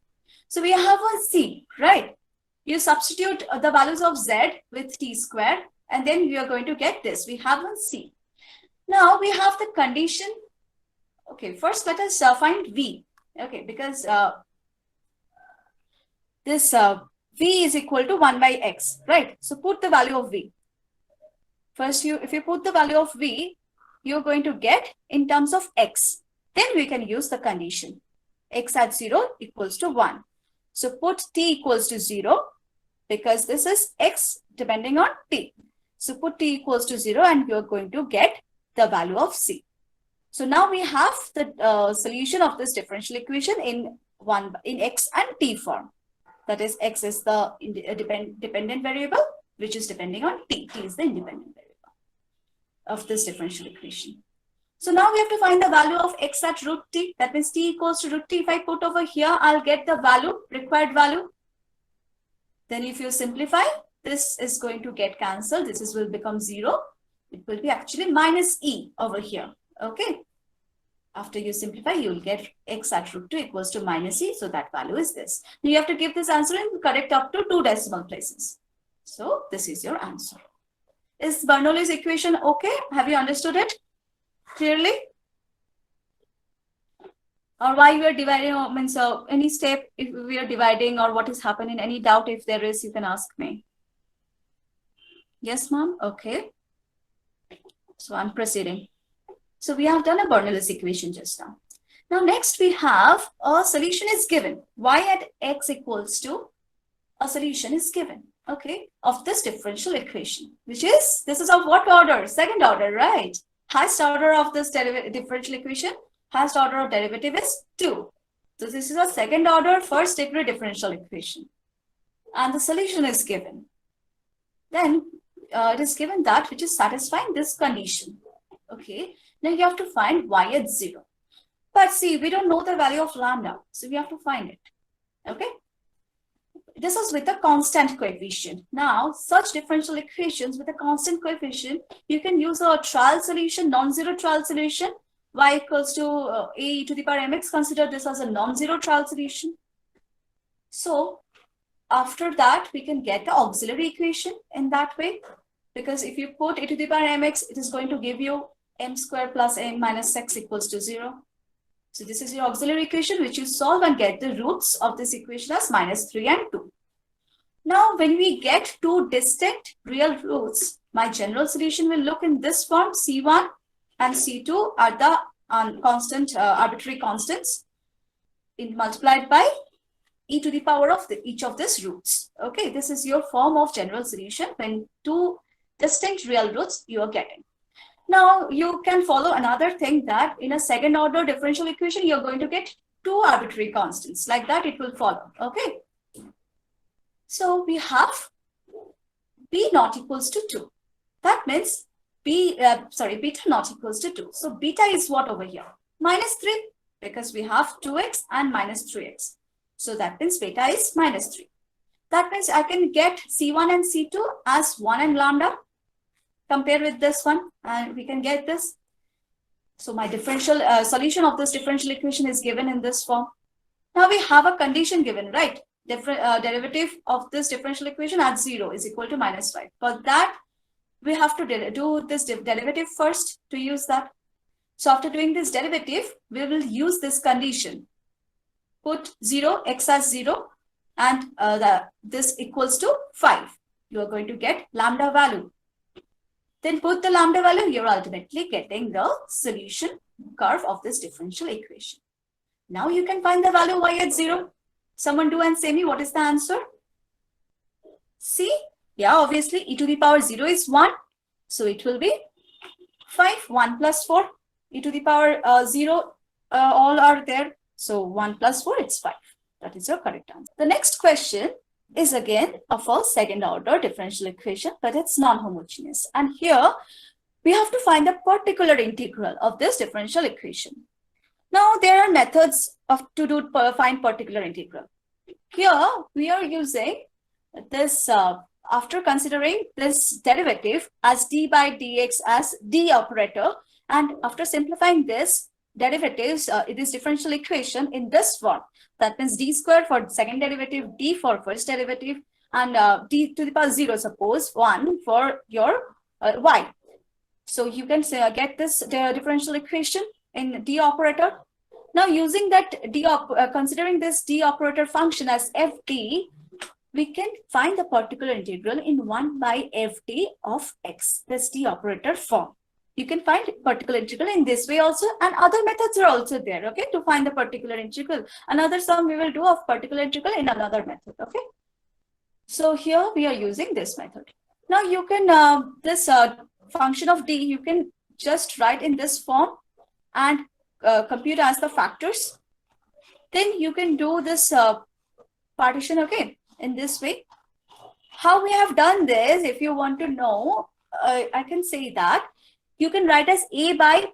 So we have a C, right? You substitute the values of Z with T square, and then we are going to get this. We have one C. Now we have the condition. Okay, first let us find V. Okay, because this V is equal to 1 by X, right? So put the value of V. First, if you put the value of V, you're going to get in terms of X. Then we can use the condition. X at 0 equals to 1. So put T equals to 0 because this is X depending on T. So put T equals to 0 and you're going to get the value of C. So now we have the solution of this differential equation in X and T form. That is, X is the dependent variable, which is depending on T. T is the independent variable of this differential equation. So now we have to find the value of X at root T. That means T equals to root T. If I put over here, I'll get the value, required value. Then if you simplify, this is going to get cancelled. This will become 0. It will be actually minus E over here. Okay. After you simplify, you will get X at root 2 equals to minus E. So that value is this. Now you have to give this answer and correct up to 2 decimal places. So this is your answer. Is Bernoulli's equation okay? Have you understood it clearly? Or why we are dividing, means any step if we are dividing or what is happening, any doubt if there is, you can ask me. Yes, ma'am? Okay. So I'm proceeding. So we have done a Bernoulli's equation just now. Now next we have a solution is given. Y at X equals to a solution is given. Okay, of this differential equation, which is, this is of what order? Second order, right? Highest order of this differential equation, highest order of derivative is 2. So this is a second order first degree differential equation. And the solution is given. Then it is given that which is satisfying this condition. Okay, now you have to find Y at 0. But see, we don't know the value of lambda, so we have to find it. Okay. This is with a constant coefficient. Now, such differential equations with a constant coefficient, you can use a trial solution, non-zero trial solution. Y equals to a to the power mx. Consider this as a non-zero trial solution. So, after that, we can get the auxiliary equation in that way. Because if you put a to the power mx, it is going to give you m square plus n minus x equals to 0. So this is your auxiliary equation, which you solve and get the roots of this equation as minus 3 and 2. Now, when we get two distinct real roots, my general solution will look in this form. C1 and C2 are the constant, arbitrary constants multiplied by e to the power of each of these roots. Okay, this is your form of general solution when two distinct real roots you are getting. Now, you can follow another thing that in a second order differential equation, you're going to get two arbitrary constants. Like that, it will follow. Okay. So, we have B not equals to 2. That means beta not equals to 2. So, beta is what over here? Minus 3 because we have 2x and minus 3x. So, that means beta is minus 3. That means I can get C1 and C2 as 1 and lambda. Compare with this one and we can get this. So my differential solution of this differential equation is given in this form. Now we have a condition given, right? Derivative of this differential equation at 0 is equal to minus 5. For that, we have to do this derivative first to use that. So after doing this derivative, we will use this condition. Put 0, x as 0 and this equals to 5. You are going to get lambda value. Then put the lambda value, you're ultimately getting the solution curve of this differential equation. Now you can find the value y at 0. Someone do and say me what is the answer? See? Yeah, obviously e to the power 0 is 1. So it will be 5, 1 plus 4. E to the power 0, all are there. So 1 plus 4, it's 5. That is your correct answer. The next question is again of a second order differential equation, but it's non-homogeneous. And here we have to find the particular integral of this differential equation. Now there are methods find particular integral. Here we are using this after considering this derivative as d by dx as d operator, and after simplifying this derivatives, this differential equation in this form, that means d squared for second derivative, d for first derivative, and d to the power 0, suppose 1 for your y. So you can say, get this differential equation in d operator. Now using that considering this d operator function as fd, we can find the particular integral in 1 by fd of x, this d operator form. You can find particular integral in this way also, and other methods are also there, okay, to find the particular integral. Another sum we will do of particular integral in another method, okay. So here we are using this method. Now you can, this function of d, you can just write in this form and compute as the factors. Then you can do this partition, okay, in this way. How we have done this, if you want to know, I can say that you can write as a by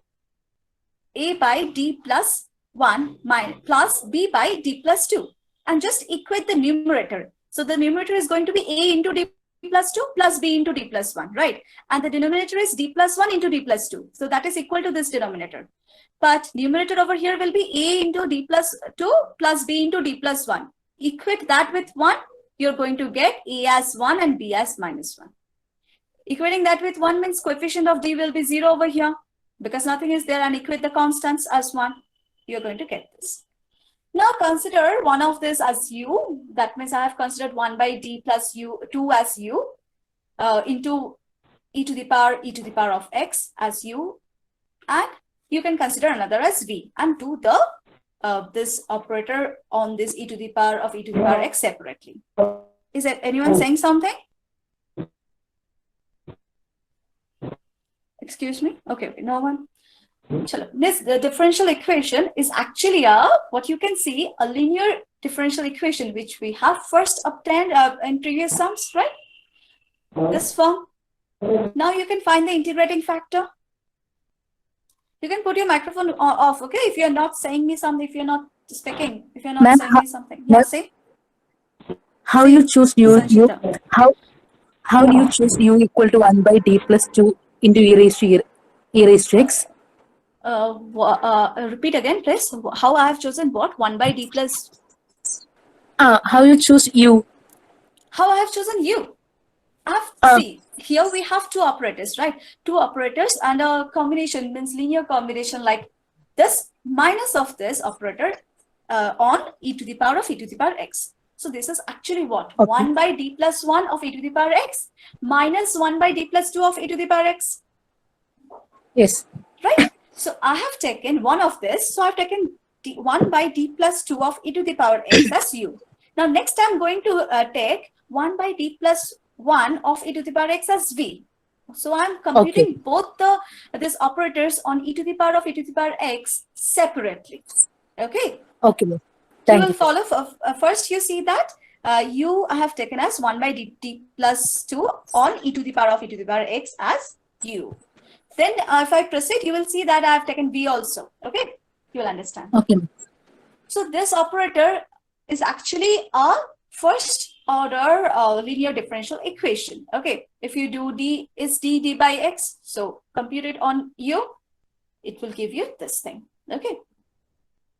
d plus 1 minus plus b by d plus 2, and just equate the numerator. So the numerator is going to be a into d plus 2 plus b into d plus 1, right? And the denominator is d plus 1 into d plus 2. So that is equal to this denominator. But numerator over here will be a into d plus 2 plus b into d plus 1. Equate that with 1, you're going to get a as 1 and b as minus 1. Equating that with 1 means coefficient of d will be 0 over here, because nothing is there, and equate the constants as 1. You're going to get this. Now consider one of this as u. That means I have considered 1 by d plus u, 2 as u, into e to the power of x as u, and you can consider another as v, and do the this operator on this e to the power of x separately. Is that anyone saying something? Excuse me? Okay, no one. This the differential equation is actually what you can see, a linear differential equation which we have first obtained in previous sums, right? This form. Now you can find the integrating factor. You can put your microphone off, okay? If you're not saying me something, if you're not speaking, if you're not saying me something. Yeah, say. How you choose u? How do you choose u equal to 1 by d plus 2 into e raised to x? Repeat again, please. How I have chosen what? 1 by d plus. How you choose u? How I have chosen u? See, here we have two operators, right? Two operators, and a combination means linear combination like this minus of this operator on e to the power of x. So this is actually what? Okay. 1 by d plus 1 of e to the power x minus 1 by d plus 2 of e to the power x. Yes. Right? So I have taken one of this. So I've taken 1 by d plus 2 of e to the power x as u. Now next I'm going to take 1 by d plus 1 of e to the power x as v. So I'm computing both these operators on e to the power of e to the power x separately. Okay. Okay. You will follow. First, you see that u I have taken as 1 by d plus 2 on e to the power of e to the power x as u. Then if I proceed, you will see that I have taken v also. Okay. You will understand. Okay. So this operator is actually a first order linear differential equation. Okay. If you do d is d by x, so compute it on u, it will give you this thing. Okay.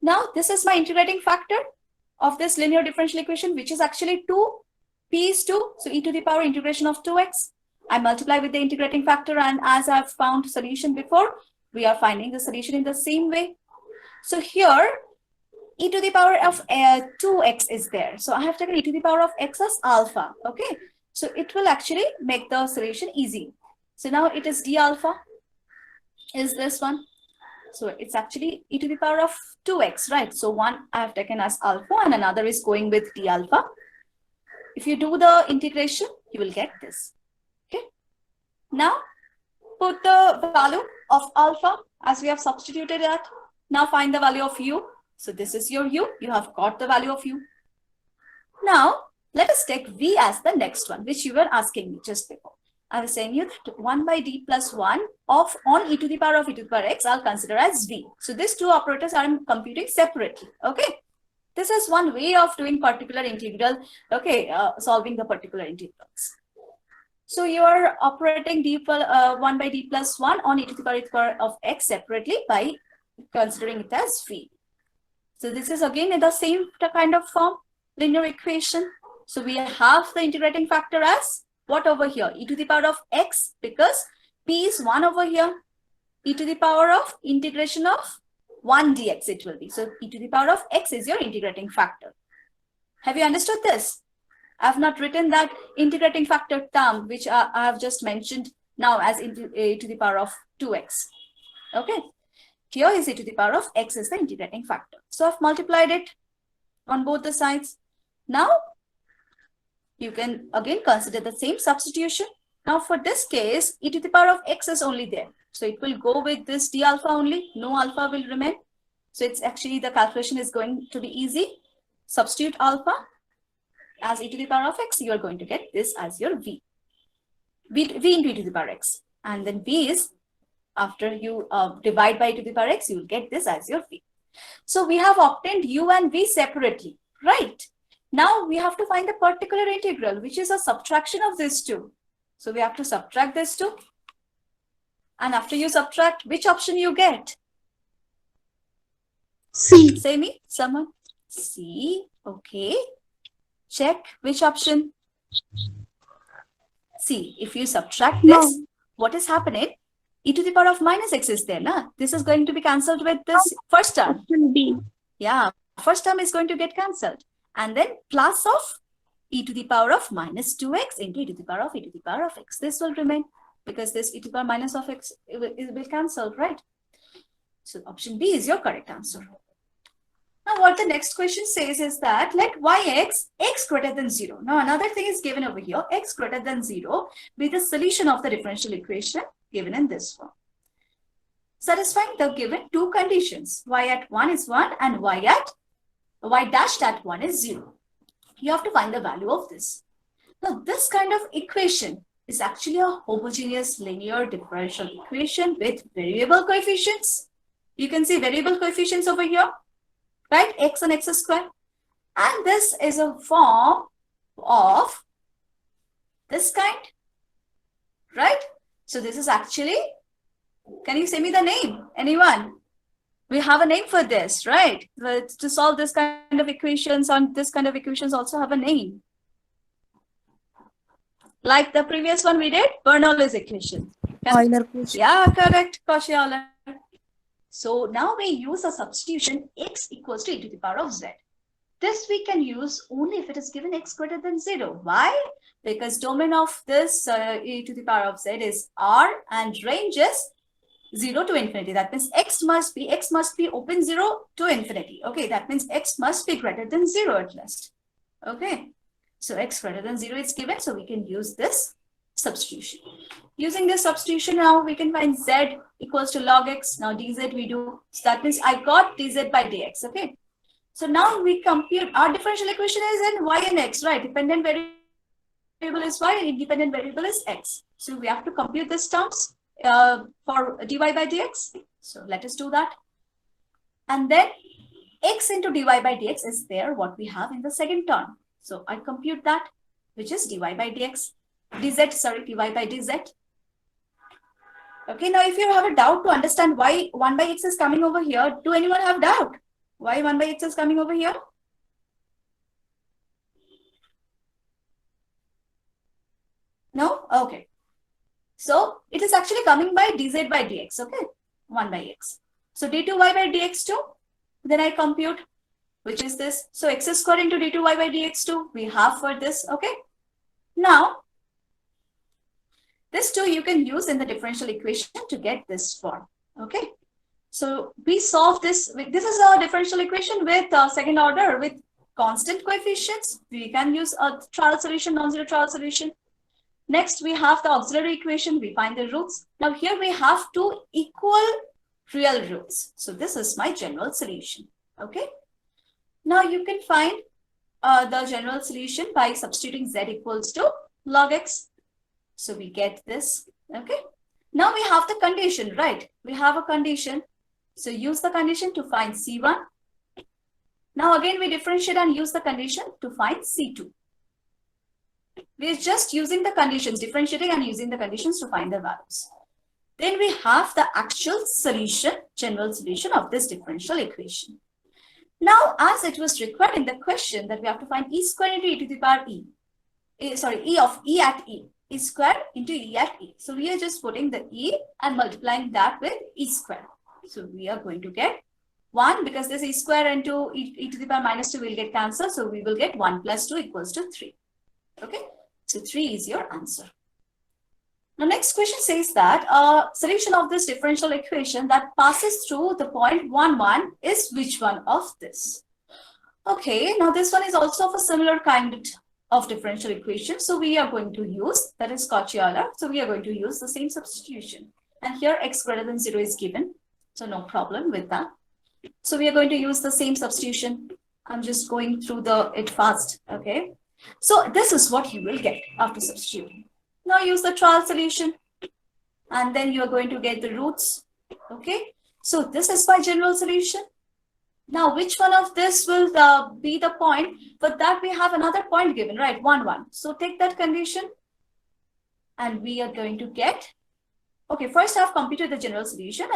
Now this is my integrating factor of this linear differential equation, which is actually 2. P is 2, so e to the power integration of 2x. I multiply with the integrating factor, and as I've found solution before, we are finding the solution in the same way. So here e to the power of 2x is there. So I have taken e to the power of x as alpha. Okay. So it will actually make the solution easy. So now it is d alpha is this one. So it's actually e to the power of 2x, right? So one I have taken as alpha and another is going with d alpha. If you do the integration, you will get this. Okay. Now put the value of alpha as we have substituted that. Now find the value of u. So this is your u. You have got the value of u. Now let us take v as the next one, which you were asking me just before. I was saying you that 1 by d plus 1 of on e to the power of e to the power x, I'll consider as v. So these two operators are computing separately. Okay. This is one way of doing particular integral. Okay. Solving the particular integrals. So you are operating 1 by d plus 1 on e to the power of x separately by considering it as v. So this is again in the same kind of form, linear equation. So we have the integrating factor as what over here? E to the power of x, because p is 1 over here. E to the power of integration of 1 dx it will be. So e to the power of x is your integrating factor. Have you understood this? I have not written that integrating factor term, which I have just mentioned now as e to the power of 2x. Okay. Here is e to the power of x is the integrating factor. So I've multiplied it on both the sides. Now you can again consider the same substitution. Now for this case, e to the power of x is only there. So it will go with this d alpha only. No alpha will remain. So it's actually the calculation is going to be easy. Substitute alpha as e to the power of x. You are going to get this as your v. V into e to the power x. And then v is after you divide by e to the power x, you will get this as your v. So we have obtained u and v separately, right? Now we have to find the particular integral, which is a subtraction of these two. So we have to subtract this two. And after you subtract, which option you get? C. Say me, someone. C. Okay. Check which option. C. If you subtract this, what is happening? E to the power of minus x is there, na? This is going to be cancelled with this first term. Option B. Yeah, first term is going to get cancelled. And then plus of e to the power of minus 2x into e to the power of e to the power of x. This will remain because this e to the power minus of x will cancel, right? So option B is your correct answer. Now what the next question says is that let yx, x greater than 0. Now another thing is given over here, x greater than 0 be the solution of the differential equation given in this form. Satisfying the given two conditions, y at 1 is 1 and y dashed at 1 is 0. You have to find the value of this. Now this kind of equation is actually a homogeneous linear differential equation with variable coefficients. You can see variable coefficients over here, right? X and x square. And this is a form of this kind, right? So this is actually, can you say me the name? Anyone? We have a name for this, right? To solve this kind of equations, on this kind of equations also have a name. Like the previous one we did, Bernoulli's equation. Euler equation. Yeah, correct, Cauchy Euler. So now we use a substitution x equals to e to the power of z. This we can use only if it is given x greater than 0. Why? Because domain of this e to the power of z is R and range is 0 to infinity. That means x must be open 0 to infinity. Okay, that means x must be greater than 0 at least. Okay, so x greater than 0 is given, so we can use this substitution. Using this substitution now we can find z equals to log x. Now dz we do. So that means I got dz by dx. Okay. So now we compute our differential equation is in y and x, right? Dependent variable is y, independent variable is x. So we have to compute these terms for dy by dx. So let us do that. And then x into dy by dx is there what we have in the second term. So I compute that, which is dy by dx. dy by dz. Okay, now if you have a doubt to understand why 1 by x is coming over here, do anyone have doubt? Why 1 by x is coming over here? No? Okay. So it is actually coming by dz by dx, okay? 1 by x. So d2y by dx2, then I compute, which is this. So x square into d2y by dx2, we have for this, okay? Now, this too you can use in the differential equation to get this form, okay? So we solve this. This is a differential equation with second order with constant coefficients. We can use a trial solution, non-zero trial solution. Next, we have the auxiliary equation. We find the roots. Now here we have two equal real roots. So this is my general solution. Okay. Now you can find the general solution by substituting z equals to log x. So we get this. Okay. Now we have the condition, right? We have a condition. So use the condition to find C1. Now again we differentiate and use the condition to find C2. We're just using the conditions, differentiating and using the conditions to find the values. Then we have the actual solution, general solution of this differential equation. Now, as it was required in the question that we have to find e square into e to the power e of e at e square into e at e. So we are just putting the e and multiplying that with e square. So we are going to get 1 because this e square into e to the power minus 2 will get cancelled. So we will get 1 plus 2 equals to 3. Okay. So 3 is your answer. Now, next question says that solution of this differential equation that passes through the point 1, 1 is which one of this? Okay, now this one is also of a similar kind of differential equation. So we are going to use, that is Cauchy-Euler. So we are going to use the same substitution. And here x greater than 0 is given. So no problem with that. So we are going to use the same substitution. I'm just going through it fast. Okay. So this is what you will get after substituting. Now use the trial solution. And then you are going to get the roots. Okay. So this is my general solution. Now, which one of this will be the point? For that, we have another point given, right? 1, 1. So take that condition. And we are going to get, okay, first I've computed the general solution.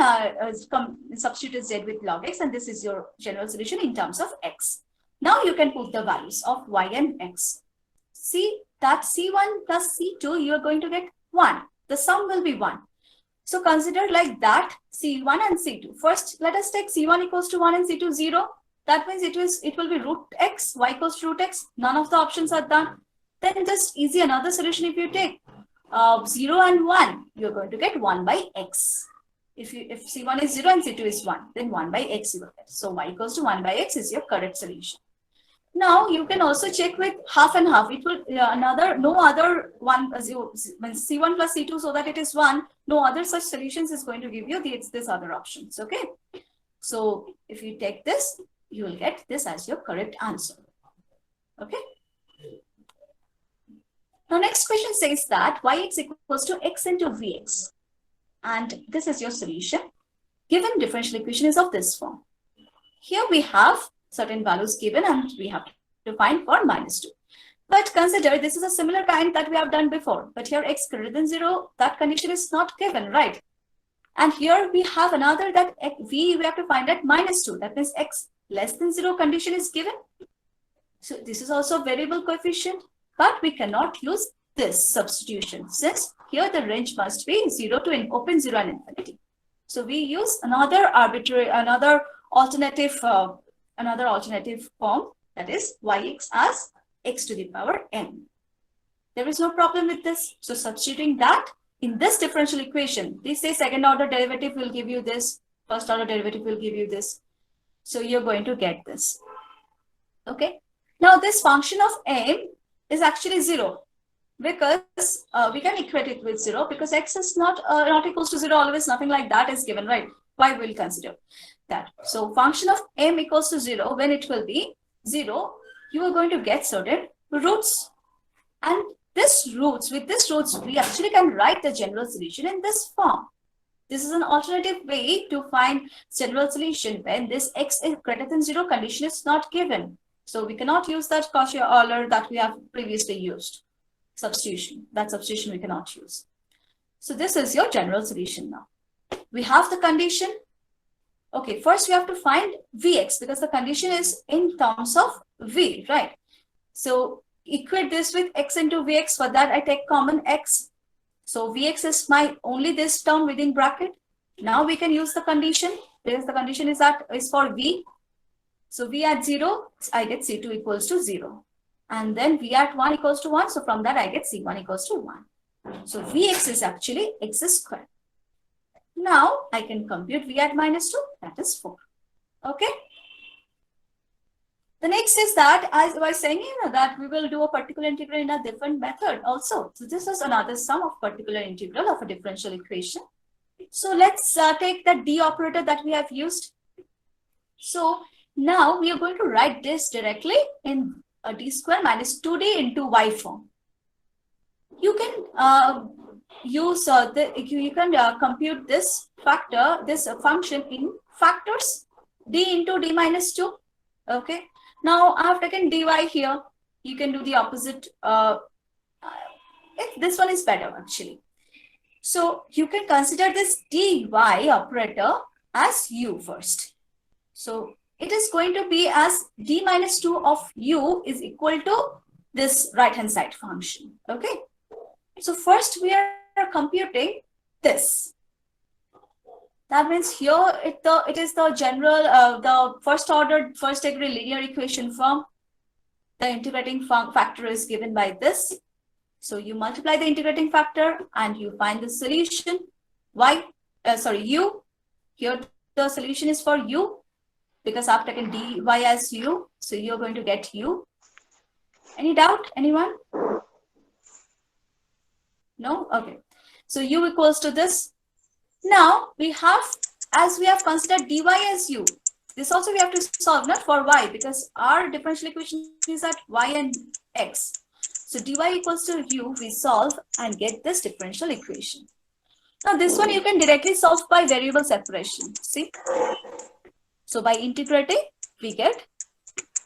Substitute z with log x. And this is your general solution in terms of x. Now you can put the values of y and x. See that C1 plus C2, you are going to get 1. The sum will be 1. So consider like that C1 and C2. First, let us take C1 equals to 1 and C2 0. That means it will be root x, y equals to root x. None of the options are done. Then just easy another solution if you take 0 and 1, you're going to get 1 by x. If C1 is 0 and C2 is 1, then 1 by x you will get. So y equals to 1 by x is your correct solution. Now you can also check with half and half. It will no other one C1 plus C2 so that it is 1. No other such solutions is going to give you this other options. Okay. So if you take this, you will get this as your correct answer. Okay. Now next question says that yx equals to x into vx. And this is your solution. Given differential equation is of this form. Here we have certain values given and we have to find for minus 2. But consider this is a similar kind that we have done before. But here x greater than 0, that condition is not given, right? And here we have another that we have to find at minus 2. That means x less than 0 condition is given. So this is also a variable coefficient. But we cannot use this substitution since here the range must be 0 to open 0 and infinity. So we use another alternative form, that is yx as x to the power n. There is no problem with this. So substituting that in this differential equation, they say second order derivative will give you this, first order derivative will give you this. So you're going to get this. Okay. Now this function of m is actually 0 because we can equate it with 0 because x is not equals to 0 always, nothing like that is given, right? Y will consider that. So function of m equals to 0, when it will be 0, you are going to get certain roots. And with this roots, we actually can write the general solution in this form. This is an alternative way to find general solution when this x is greater than 0 condition is not given. So we cannot use that Cauchy-Euler that we have previously used. Substitution. That substitution we cannot use. So this is your general solution now. We have the condition. Okay, first we have to find Vx because the condition is in terms of V, right? So equate this with x into Vx. For that I take common x. So Vx is my only this term within bracket. Now we can use the condition because the condition is for V. So V at 0, I get C2 equals to 0. And then V at 1 equals to 1. So from that I get C1 equals to 1. So Vx is actually x squared. Now I can compute V at minus 2, that is 4. Okay. The next is that, as I was saying, that we will do a particular integral in a different method also. So this is another sum of particular integral of a differential equation. So let's take the D operator that we have used. So now we are going to write this directly in a d square minus 2d into y form. You can compute this function in factors d into d minus 2. Okay. Now I have taken dy here. You can do the opposite This one is better actually. So you can consider this dy operator as u first. So it is going to be as d minus 2 of u is equal to this right hand side function. Okay. So first we are computing this. That means here it is the general the first order first degree linear equation form. The integrating factor is given by this. So you multiply the integrating factor and you find the solution u. Here the solution is for u because I've taken dy as u. So you're going to get u. Any doubt? Anyone? No? Okay. So u equals to this. Now we have, as we have considered dy as u, this also we have to solve, not for y, because our differential equation is at y and x. So dy equals to u, we solve and get this differential equation. Now this one you can directly solve by variable separation. See? So by integrating, we get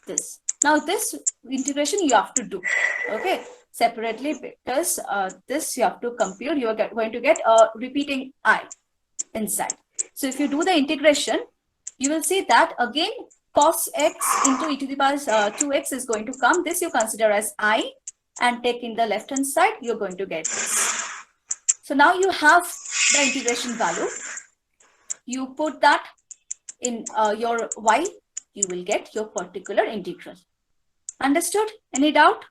this. Now this integration you have to do, okay, separately, because this you have to compute. You are going to get a repeating I inside. So if you do the integration, you will see that again cos x into e to the power 2x is going to come. This you consider as I, and take in the left hand side, you're going to get this. So now you have the integration value. You put that in your y, you will get your particular integral. Understood? Any doubt?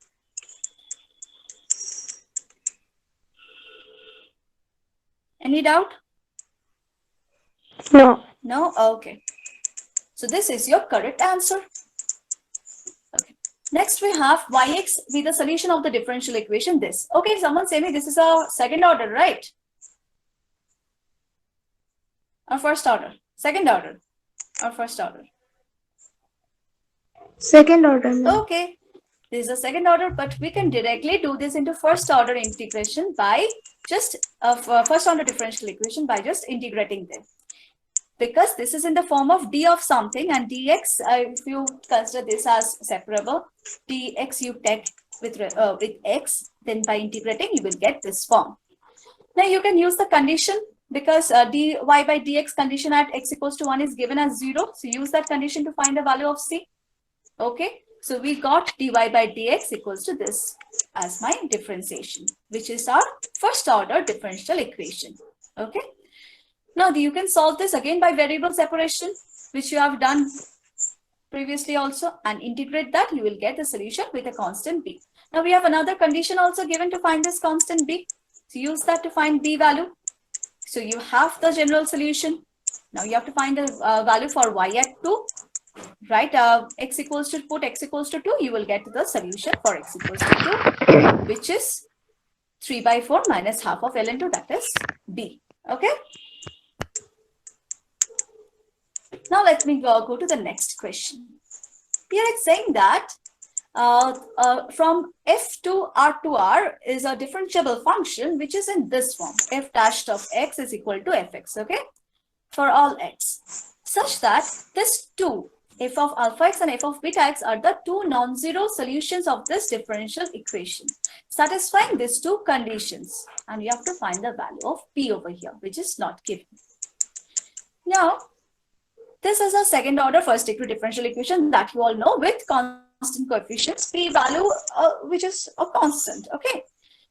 Any doubt? No. No? Okay. So this is your correct answer. Okay. Next we have yx be the solution of the differential equation this. Okay, someone say me this is a second order, right? Or first order? Second order or first order? Second order. No. Okay. This is a second order, but we can directly do this into first order integration by just first order differential equation by just integrating them. Because this is in the form of d of something, and dx, if you consider this as separable, dx you take with x, then by integrating you will get this form. Now you can use the condition, because dy by dx condition at x equals to 1 is given as 0. So use that condition to find the value of c. Okay, so we got dy by dx equals to this as my differentiation, which is our first order differential equation. Okay. Now you can solve this again by variable separation, which you have done previously also, and integrate that, you will get the solution with a constant b. Now we have another condition also given to find this constant b. So use that to find b value. So you have the general solution. Now you have to find a value for y at 2. Right, x equals to 2, you will get the solution for x equals to 2, which is 3 by 4 minus half of ln2, that is b. Okay. Now let me go to the next question. Here it's saying that from f to r to r is a differentiable function which is in this form, f dashed of x is equal to fx, okay, for all x, such that this 2, f of alpha x and f of beta x, are the two non-zero solutions of this differential equation, satisfying these two conditions. And you have to find the value of p over here, which is not given. Now, this is a second order first degree differential equation that you all know with constant coefficients, p value which is a constant. Okay.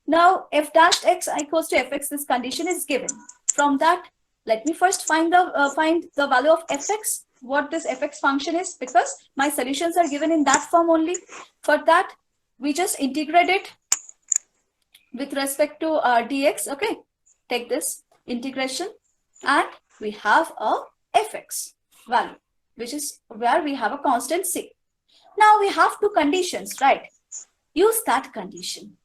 Now, f dashed x equals to fx, this condition is given. From that, let me first find the value of fx, what this fx function is, because my solutions are given in that form only. For that, we just integrate it with respect to dx. Okay, take this integration and we have a fx value, which is where we have a constant c. Now we have two conditions, right? Use that condition.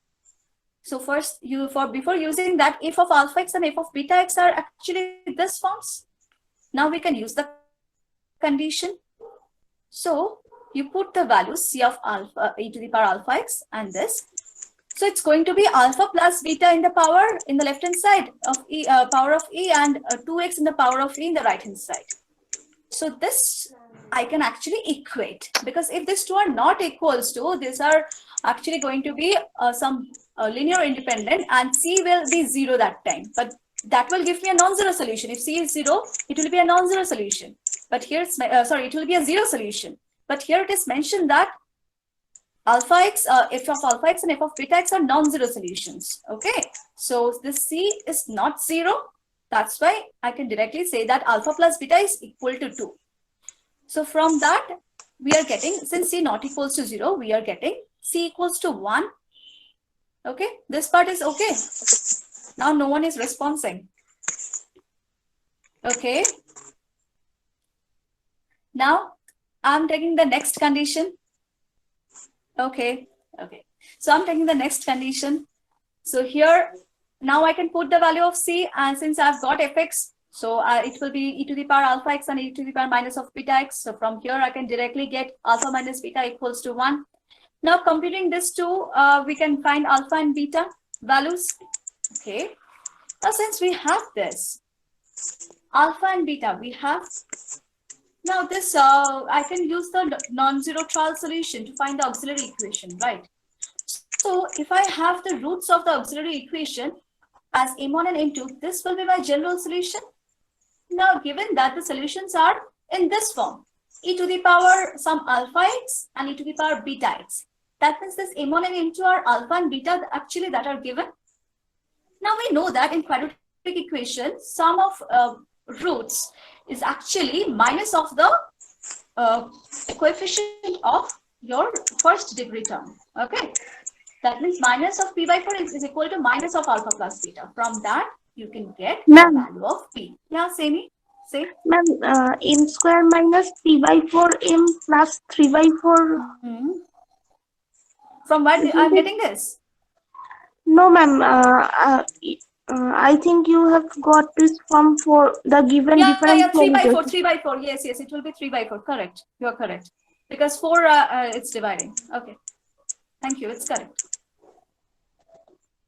So first, before using that, f of alpha x and f of beta x are actually this forms. Now we can use the condition. So you put the value c of alpha e to the power alpha x and this. So it's going to be alpha plus beta in the power in the left hand side of e, power of e, and 2x in the power of e in the right hand side. So this I can actually equate, because if these two are not equals to, these are actually going to be some linear independent, and C will be 0 that time, but that will give me a non-zero solution. If C is 0, it will be a non-zero solution, but here it's it will be a 0 solution, but here it is mentioned that alpha x, f of alpha x and f of beta x are non-zero solutions. Okay, so this C is not 0. That's why I can directly say that alpha plus beta is equal to 2. So from that, we are getting, since C not equals to 0, we are getting C equals to 1. Okay, this part is okay. Now no one is responding. Okay. Now I'm taking the next condition. Okay. Okay. So I'm taking the next condition. So here, now I can put the value of C, and since I've got fx, so it will be e to the power alpha x and e to the power minus of beta x. So from here, I can directly get alpha minus beta equals to 1. Now computing this two, we can find alpha and beta values. Okay. Now since we have this, alpha and beta, we have. Now this, I can use the non-zero trial solution to find the auxiliary equation, right? So if I have the roots of the auxiliary equation as m1 and m2, this will be my general solution. Now, given that the solutions are in this form, e to the power some alpha x and e to the power beta x. That means this m1 and m2 are alpha and beta actually that are given. Now we know that in quadratic equation, sum of roots is actually minus of the coefficient of your first degree term. Okay. That means minus of p by 4 is equal to minus of alpha plus beta. From that, you can get the value of p. Yeah, Semi, say. Ma'am, m square minus p by 4 m plus 3 by 4. From where I'm getting this? No, ma'am. I think you have got this from for the given differential. Yeah, 3 by 4, 3 by 4. Yes, it will be 3 by 4. Correct. You are correct. Because 4, it's dividing. Okay. Thank you. It's correct.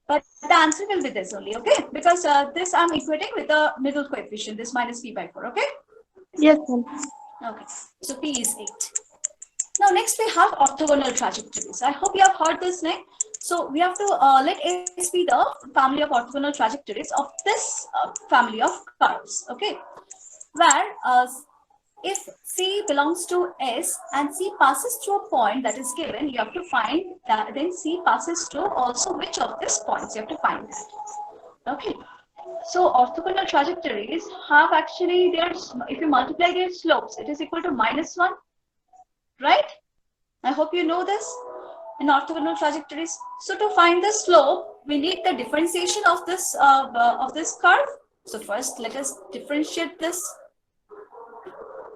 But the answer will be this only, okay? Because this I'm equating with the middle coefficient, this minus p by 4, okay? Yes, ma'am. Okay, so p is 8. Now next we have orthogonal trajectories. I hope you have heard this name. So we have to let S be the family of orthogonal trajectories of this family of curves, okay? Where if C belongs to S and C passes through a point that is given, you have to find that then C passes through also which of these points, you have to find that. Okay. So orthogonal trajectories have actually their, if you multiply their slopes, it is equal to -1, right? I hope you know this in orthogonal trajectories. So to find the slope, we need the differentiation of this curve. So first, let us differentiate this.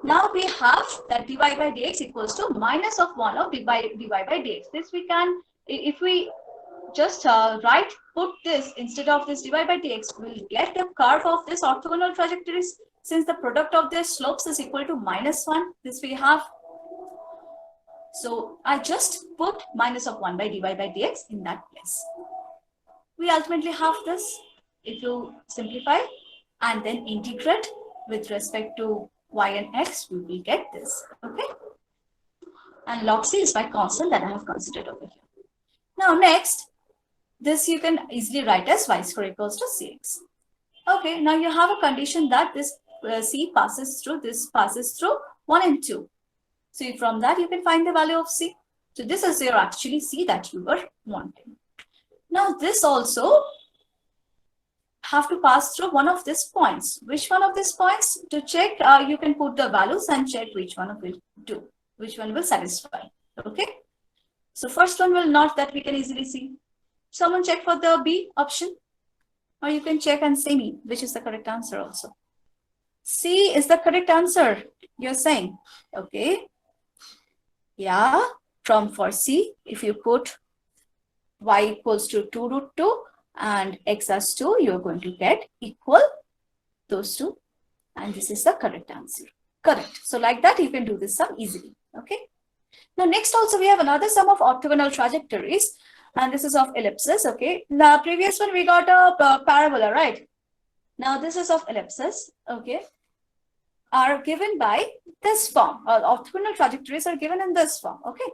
Now we have that dy by dx equals to minus of 1 of dy by dx. This we can, if we just put this instead of this dy by dx, we'll get the curve of this orthogonal trajectories, since the product of their slopes is equal to -1. This we have. So I just put minus of 1 by dy by dx in that place. We ultimately have this. If you simplify and then integrate with respect to y and x, we will get this, okay? And log c is my constant that I have considered over here. Now next, this you can easily write as y square equals to cx. Okay, now you have a condition that this c passes through, this passes through 1 and 2. So from that you can find the value of c. So this is your actually c that you were wanting. Now this also have to pass through one of these points. Which one of these points? To check, you can put the values and check which one will do, which one will satisfy. Okay. So first one will not, that we can easily see. Someone check for the B option, or you can check and say me which is the correct answer also. C is the correct answer, you're saying. Okay. Yeah. From for C, if you put y equals to 2 root 2 and x as 2, you're going to get equal those two, and this is the correct answer. Correct. So like that you can do this sum easily. Okay. Now next also we have another sum of orthogonal trajectories, and this is of ellipses. Okay. The previous one we got a parabola, right? Now this is of ellipses. Okay. are given by this form. Orthogonal trajectories are given in this form. Okay.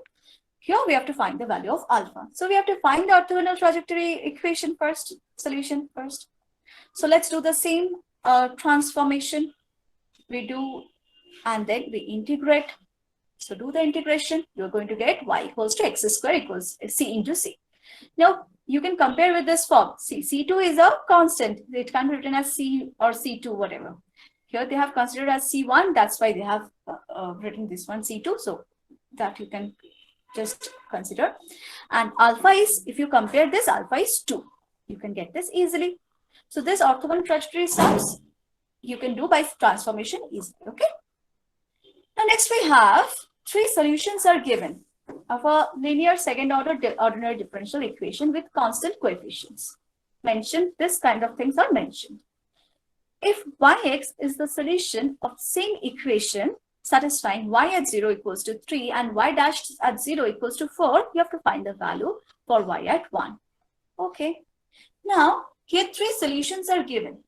Here we have to find the value of alpha. So we have to find the orthogonal trajectory equation first, solution first. So let's do the same transformation. We do, and then we integrate. So do the integration. You're going to get y equals to x square equals c into c. Now you can compare with this form. See, c2 is a constant. It can be written as c or c2, whatever. Here they have considered as c1. That's why they have written this one c2. So that you can just consider. And alpha is, if you compare this, alpha is 2. You can get this easily. So this orthogonal trajectory sums you can do by transformation easily. Okay. Now next we have 3 solutions are given of a linear second order ordinary differential equation with constant coefficients. Mentioned, this kind of things are mentioned. If yx is the solution of same equation satisfying y at 0 equals to 3 and y dash at 0 equals to 4, you have to find the value for y at 1. Okay. Now, here 3 solutions are given.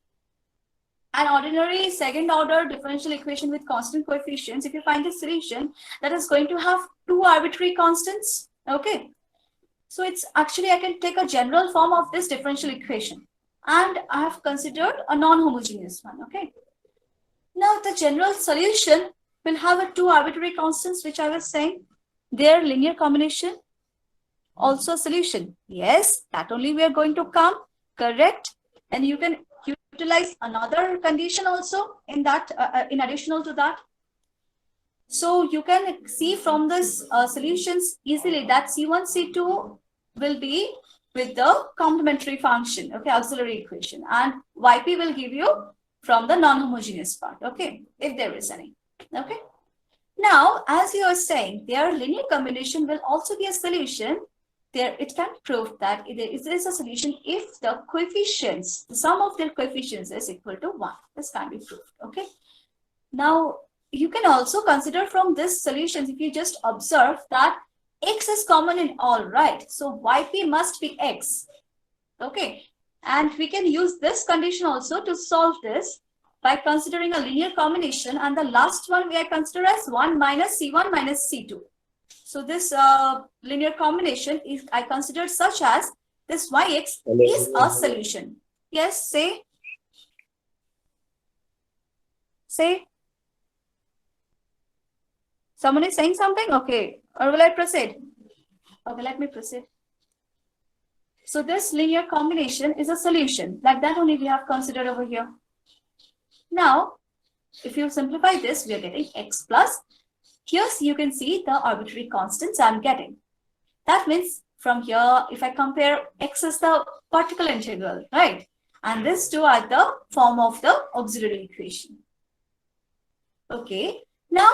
An ordinary second order differential equation with constant coefficients, if you find a solution that is going to have 2 arbitrary constants, okay. So it's actually, I can take a general form of this differential equation and I have considered a non-homogeneous one, okay. Now the general solution will have a 2 arbitrary constants, which I was saying, their linear combination, also a solution. Yes, that only we are going to come, correct. And you can utilize another condition also in that, in additional to that. So you can see from this solutions easily that C1, C2 will be with the complementary function, okay, auxiliary equation, and YP will give you from the non-homogeneous part, okay, if there is any. Okay. Now, as you are saying, their linear combination will also be a solution. There, it can prove that it is a solution if the coefficients, the sum of their coefficients is equal to 1. This can be proved. Okay. Now, you can also consider from this solutions, if you just observe that x is common in all, right? So YP must be x. Okay. And we can use this condition also to solve this by considering a linear combination, and the last one we are consider as 1 minus C1 minus C2. So this linear combination is I consider such as this Yx is a solution. Yes, say. Someone is saying something? Okay. Or will I proceed? Okay, let me proceed. So this linear combination is a solution. Like that only we have considered over here. Now, if you simplify this, we are getting x plus. Here you can see the arbitrary constants I'm getting. That means from here, if I compare, x is the particle integral, right? And these two are the form of the auxiliary equation. Okay. Now,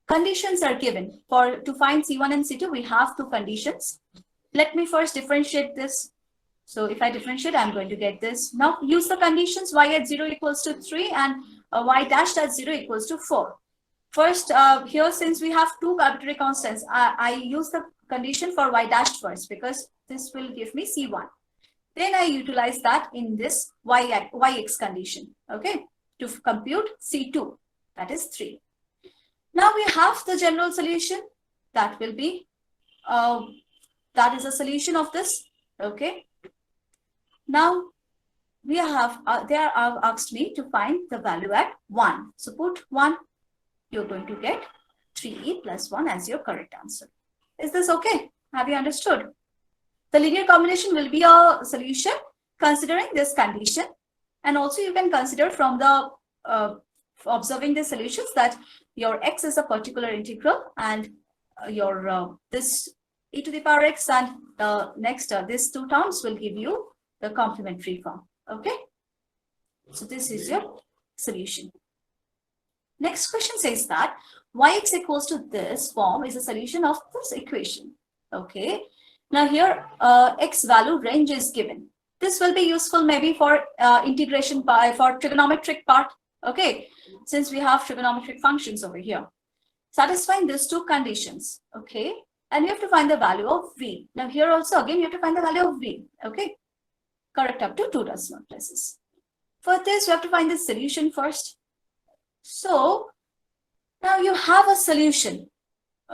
conditions are given. To find C1 and C2, we have 2 conditions. Let me first differentiate this. So if I differentiate, I'm going to get this. Now use the conditions y at 0 equals to 3 and y dashed at 0 equals to 4. First, here since we have 2 arbitrary constants, I use the condition for y dashed first because this will give me C1. Then I utilize that in this yx condition, okay, to compute C2, that is 3. Now we have the general solution that will be, that is a solution of this, okay. Now, we have, they are asked me to find the value at 1. So put 1, you're going to get 3 plus 1 as your correct answer. Is this okay? Have you understood? The linear combination will be a solution considering this condition. And also you can consider from the observing the solutions that your x is a particular integral and your this e to the power x and next these 2 terms will give you the complementary form. Okay. So this is your solution. Next question says that yx equals to this form is a solution of this equation. Okay. Now here x value range is given. This will be useful maybe for integration for trigonometric part. Okay. Since we have trigonometric functions over here. Satisfying these 2 conditions. Okay. And you have to find the value of v. Now here also again you have to find the value of v. Okay. Correct up to 2 decimal places. For this, we have to find the solution first. So, Now you have a solution.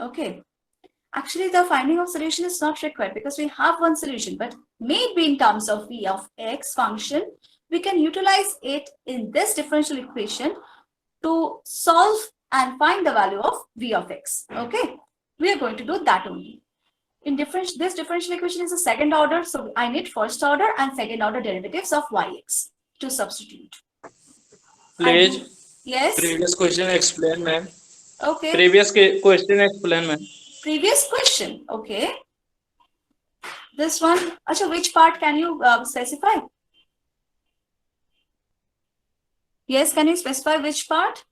Okay. Actually, the finding of solution is not required because we have one solution, but maybe in terms of v of x function, we can utilize it in this differential equation to solve and find the value of v of x. Okay, we are going to do that only. In this differential equation is a second order, so I need first order and second order derivatives of yx to substitute. Please. Yes. Previous question explain, ma'am. Okay. Previous question explain, ma'am. Previous question. Okay. This one. Achha, which part can you specify? Yes, can you specify which part?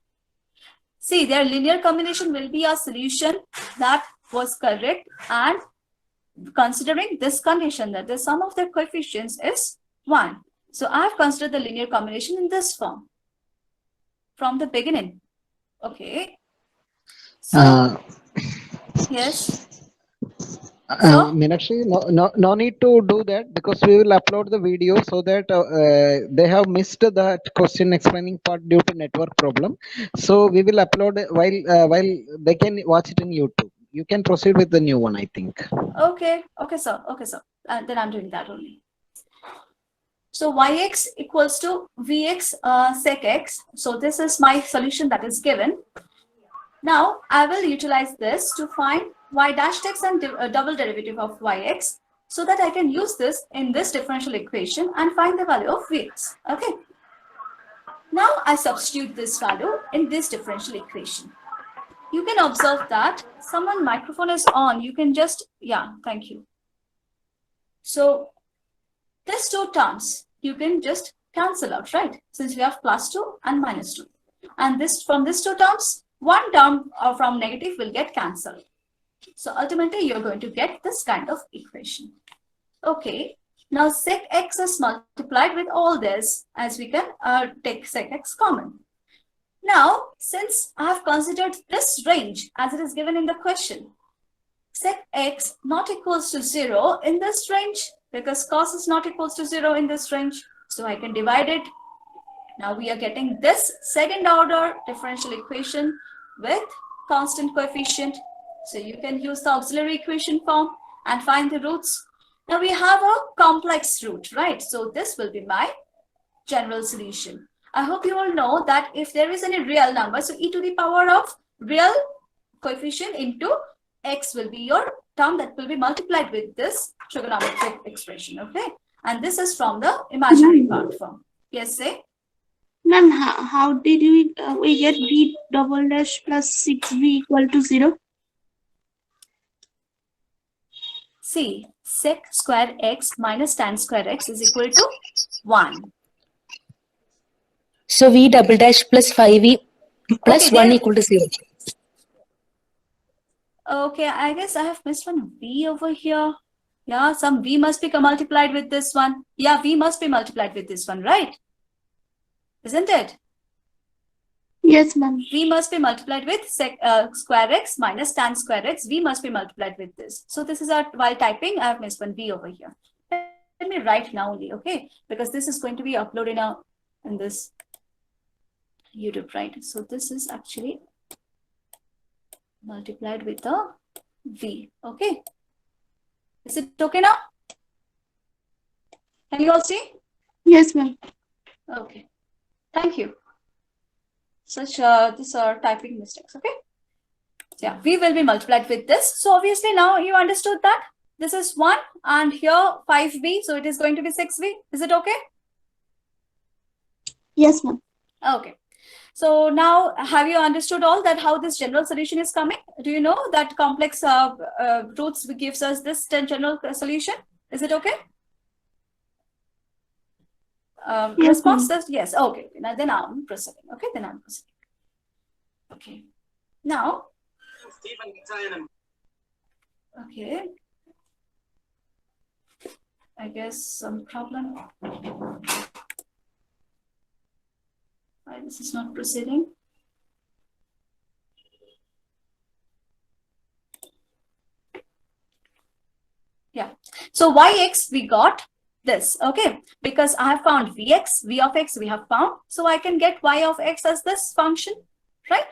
See, their linear combination will be a solution that was correct, and considering this condition that the sum of their coefficients is 1. So I have considered the linear combination in this form from the beginning. Okay. So, yes. Minakshi, no need to do that because we will upload the video so that they have missed that question explaining part due to network problem. So we will upload it while they can watch it in YouTube. You can proceed with the new one, I think. Okay, sir. Then I'm doing that only. So yx equals to vx sec x. So this is my solution that is given. Now I will utilize this to find y dash x and double derivative of yx so that I can use this in this differential equation and find the value of vx. Okay. Now I substitute this value in this differential equation. You can observe that someone microphone is on. You can just, yeah, thank you. So these two terms, you can just cancel out, right? Since we have plus 2 and minus 2. And this from these two terms, one term from negative will get cancelled. So ultimately, you're going to get this kind of equation. Okay. Now sec x is multiplied with all this, as we can take sec x common. Now, since I have considered this range as it is given in the question, sec x not equals to 0 in this range because cos is not equals to 0 in this range. So I can divide it. Now we are getting this second order differential equation with constant coefficient. So you can use the auxiliary equation form and find the roots. Now we have a complex root, right? So this will be my general solution. I hope you all know that if there is any real number, so e to the power of real coefficient into x will be your term that will be multiplied with this trigonometric expression, okay? And this is from the imaginary part form. Yes, say? Ma'am, how did we get v double dash plus 6v equal to 0? See, sec square x minus tan square x is equal to 1. So v double dash plus 5v plus Okay, 1 equal to 0. Okay, I guess I have missed one v over here. Yeah, some v must be multiplied with this one. Yeah, v must be multiplied with this one, right? Isn't it? Yes, ma'am. V must be multiplied with square x minus tan square x. V must be multiplied with this. So this is while typing, I have missed one v over here. Let me write now only, okay? Because this is going to be uploaded in this YouTube, right? So this is actually multiplied with a v, okay? Is it okay now? Can you all see? Yes, ma'am. Okay. Thank you. These are typing mistakes, okay? So yeah, v will be multiplied with this. So obviously now you understood that this is 1 and here 5v. So it is going to be 6v. Is it okay? Yes, ma'am. Okay. So now have you understood all that how this general solution is coming? Do you know that complex roots gives us this general solution? Is it okay? Yes, response says yes. Okay. Now then I'm proceeding. Okay. Then I'm proceeding. Okay. Now. Okay. I guess some problem. Why this is not proceeding? Yeah. So yx we got this, okay? Because I have found vx, v of x we have found. So I can get y of x as this function, right?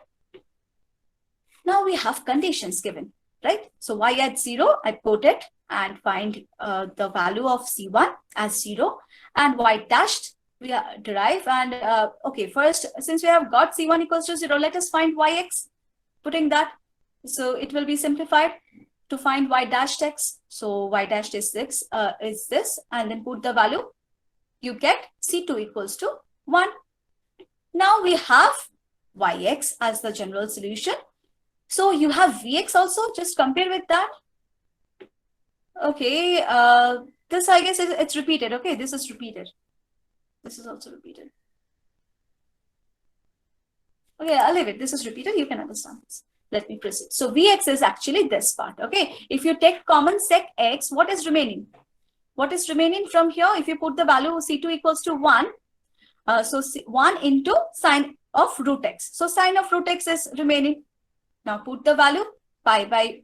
Now we have conditions given, right? So y at 0, I put it and find the value of C1 as 0, and y dashed we derive, and okay, first, since we have got C1 equals to 0, let us find yx, putting that. So it will be simplified to find y dashed x. So y dashed is this, and then put the value. You get C2 equals to 1. Now we have yx as the general solution. So you have vx also, just compare with that. Okay, this I guess it's repeated. Okay, this is repeated. This is also repeated. Okay, I'll leave it. This is repeated. You can understand this. Let me proceed. So Vx is actually this part. Okay, if you take common sec x, what is remaining? What is remaining from here? If you put the value C2 equals to 1, so 1 into sine of root x. So sine of root x is remaining. Now put the value pi by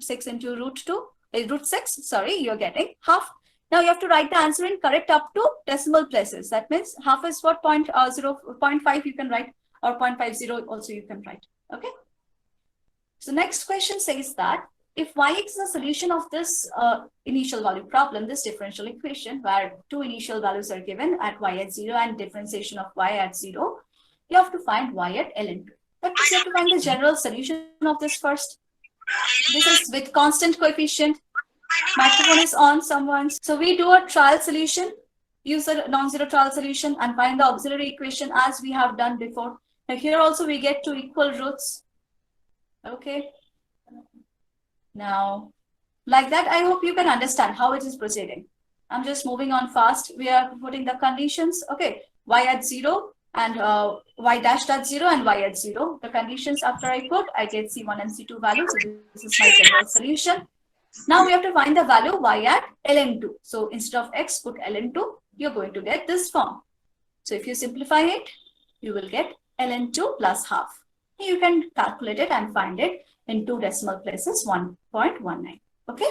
6 into root 6. Sorry, you're getting half. Now you have to write the answer in correct up to decimal places. That means half is what 0.5 you can write, or 0.50 also you can write. Okay. So next question says that if yx is a solution of this initial value problem, this differential equation where two initial values are given at y at 0 and differentiation of y at 0, you have to find y at ln2. That means you have to find the general solution of this first. This is with constant coefficient. Microphone is on someone's. So we do a trial solution, use a non-zero trial solution and find the auxiliary equation as we have done before. Now here also we get two equal roots. Okay. Now, like that, I hope you can understand how it is proceeding. I'm just moving on fast. We are putting the conditions. Okay, y at 0 and y dashed at 0 and y at 0. The conditions after I put, I get C1 and C2 values. So this is my general solution. Now we have to find the value y at ln2. So instead of x, put ln2. You're going to get this form. So if you simplify it, you will get ln2 plus half. You can calculate it and find it in two decimal places, 1.19. Okay.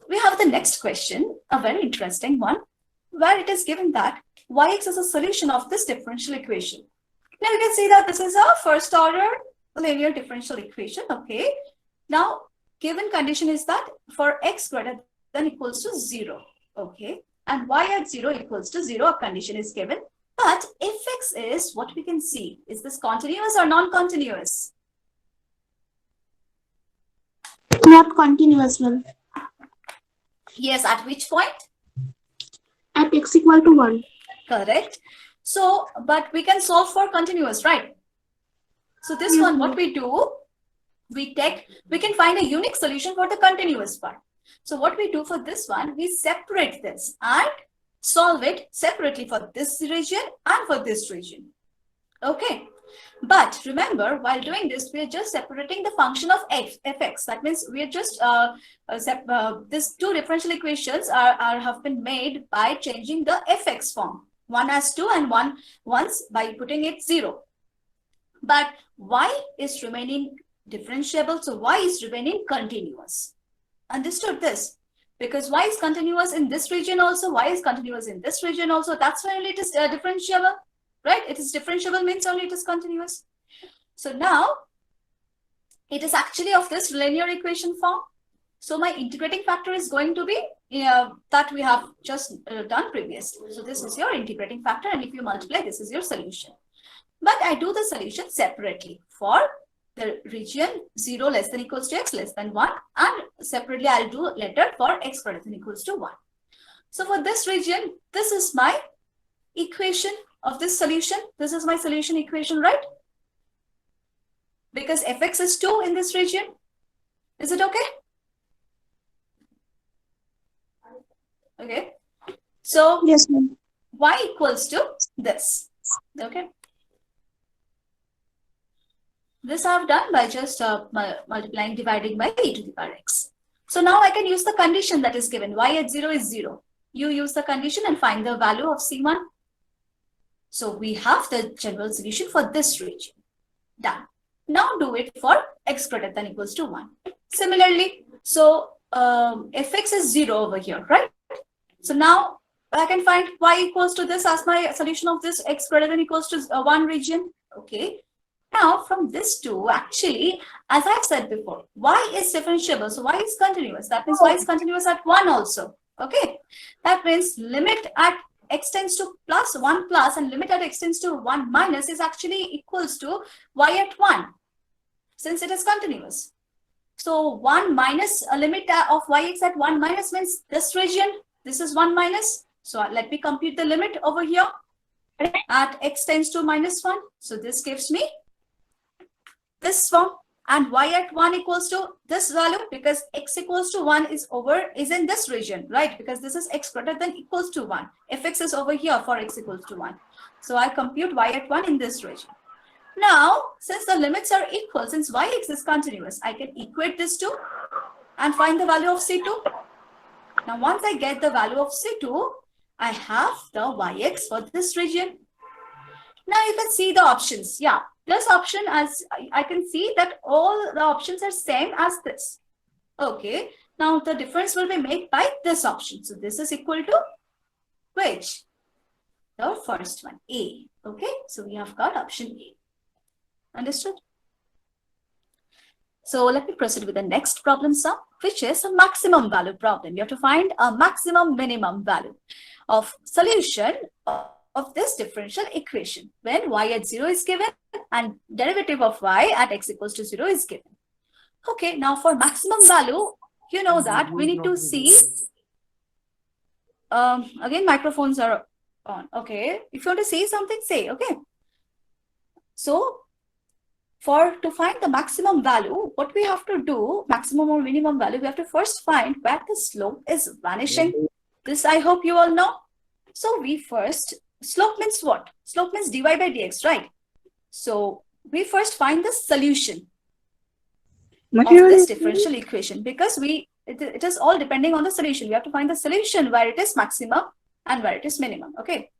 We have the next question, a very interesting one, where it is given that yx is a solution of this differential equation. Now you can see that this is a first order linear differential equation. Okay. Now, given condition is that for x greater than equals to 0. Okay. And y at 0 equals to 0, a condition is given. But if x is what we can see, is this continuous or non-continuous? Not continuous, ma'am. Yes, at which point? At x equal to 1. Correct. So, but we can solve for continuous, right? So this one, what we do, we can find a unique solution for the continuous part. So what we do for this one, we separate this and solve it separately for this region and for this region. Okay. But remember, while doing this, we are just separating the function of fx. That means we are just, these two differential equations have been made by changing the fx form. One as 2 and once by putting it 0. But y is remaining differentiable, so y is remaining continuous. Understood this? Because y is continuous in this region also, y is continuous in this region also. That's why it is differentiable, right? It is differentiable means only it is continuous. So now, it is actually of this linear equation form. So my integrating factor is going to be that we have just done previously. So this is your integrating factor, and if you multiply, this is your solution. But I do the solution separately for the region 0 less than equals to x less than 1, and separately I'll do later for x greater than equals to 1. So for this region, this is my equation of this solution. This is my solution equation, right? Because fx is 2 in this region. Is it okay? Okay. So Yes, ma'am. y equals to this. Okay. This I've done by just multiplying, dividing by e to the power x. So now I can use the condition that is given. Y at 0 is 0. You use the condition and find the value of C1. So we have the general solution for this region. Done. Now do it for x greater than equals to 1. Similarly, so fx is 0 over here, right? So now I can find y equals to this as my solution of this x greater than equals to 1 region. Okay. Now, from this two, actually, as I've said before, y is differentiable. So y is continuous. That means y is continuous at 1 also. Okay. That means limit at x tends to plus 1 plus and limit at x tends to 1 minus is actually equals to y at 1, since it is continuous. So 1 minus a limit of yx at 1 minus means this region. This is 1 minus. So let me compute the limit over here at x tends to minus 1. So this gives me this form, and y at 1 equals to this value, because x equals to 1 is in this region, right? Because this is x greater than equals to 1. Fx is over here for x equals to 1. So I compute y at 1 in this region. Now, since the limits are equal, since yx is continuous, I can equate this two and find the value of C2. Now, once I get the value of C2, I have the yx for this region. Now you can see the options. Yeah, this option, as I can see that all the options are same as this. Okay, now the difference will be made by this option. So this is equal to which? The first one, A. Okay, so we have got option A. Understood? So let me proceed with the next problem sum, which is a maximum value problem. You have to find a maximum minimum value of solution of this differential equation when y at 0 is given and derivative of y at x equals to 0 is given. Okay, now for maximum value, you know that we need to see, again, microphones are on. Okay, if you want to say something, say, okay. So to find the maximum value, what we have to do, maximum or minimum value, we have to first find where the slope is vanishing. This I hope you all know. So we first, slope means what? Slope means dy by dx, right? So we first find the solution of this differential equation, because it is all depending on the solution. We have to find the solution where it is maximum and where it is minimum. Okay.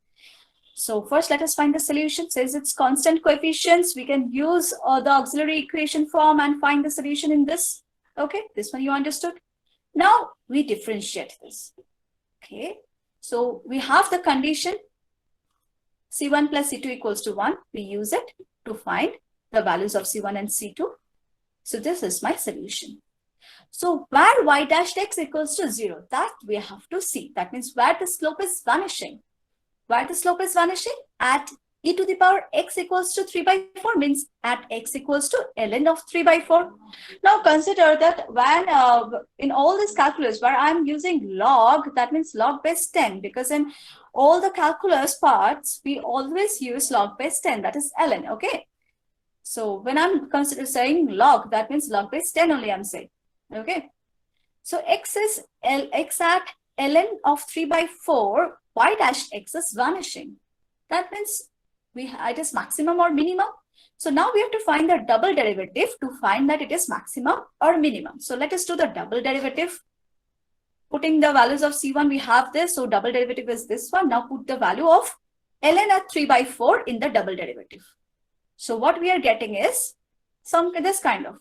So first let us find the solution. Since it's constant coefficients, we can use the auxiliary equation form and find the solution in this. Okay, this one you understood. Now we differentiate this. Okay, so we have the condition C1 plus C2 equals to 1. We use it to find the values of C1 and C2. So this is my solution. So where y dash x equals to 0, that we have to see. That means where the slope is vanishing. Where the slope is vanishing? At e to the power x equals to 3 by 4 means at x equals to ln of 3 by 4. Now consider that when in all this calculus where I'm using log, that means log base 10, because in all the calculus parts, we always use log base 10, that is ln, okay? So when I'm saying log, that means log base 10 only I'm saying, okay? So x is x at ln of 3 by 4, y dash x is vanishing. That means it is maximum or minimum. So now we have to find the double derivative to find that it is maximum or minimum. So let us do the double derivative. Putting the values of C1, we have this. So double derivative is this one. Now put the value of ln at 3 by 4 in the double derivative. So what we are getting is this kind of.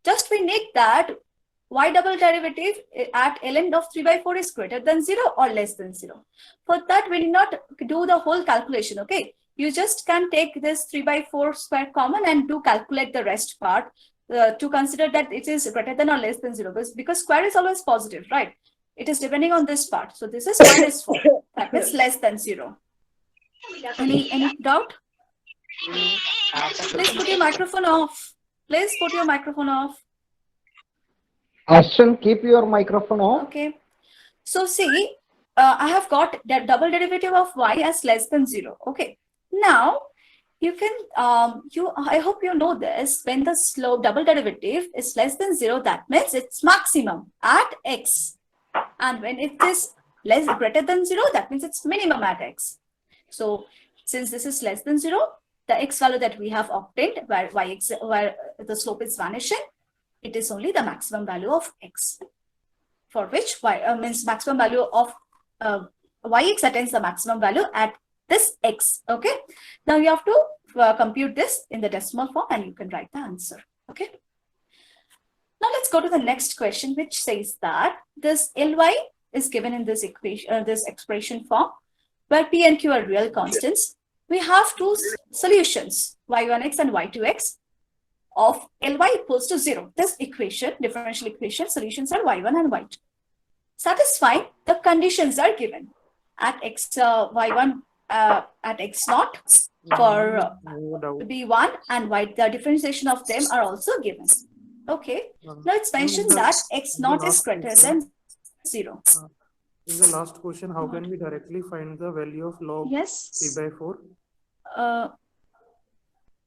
Just we need that y double derivative at ln of 3 by 4 is greater than 0 or less than 0. For that, we need not do the whole calculation, okay? You just can take this 3 by 4 square common and do calculate the rest part to consider that it is greater than or less than 0. Because square is always positive, right? It is depending on this part. So this is minus 4. That is less than 0. Any doubt? Please put your microphone off. Please put your microphone off. Ashton, keep your microphone on. Okay. So see, I have got that double derivative of y as less than 0. Okay. Now, you can, I hope you know this, when the slope double derivative is less than 0, that means it's maximum at x. And when it is greater than 0, that means it's minimum at x. So since this is less than 0, the x value that we have obtained where the slope is vanishing, it is only the maximum value of x, for which y means maximum value of yx attains the maximum value at this x. Okay. Now you have to compute this in the decimal form and you can write the answer. Okay. Now let's go to the next question, which says that this Ly is given in this equation, this expression form, where p and q are real constants. we have two solutions, y1x and y2x of Ly equals to 0. This equation, differential equation, solutions are y1 and y2. Satisfying the conditions are given at y1 at x0 for b1 and y. The differentiation of them are also given. Okay. Now it's mentioned that x0 is greater than 0. In the last question, how can we directly find the value of log 3/4?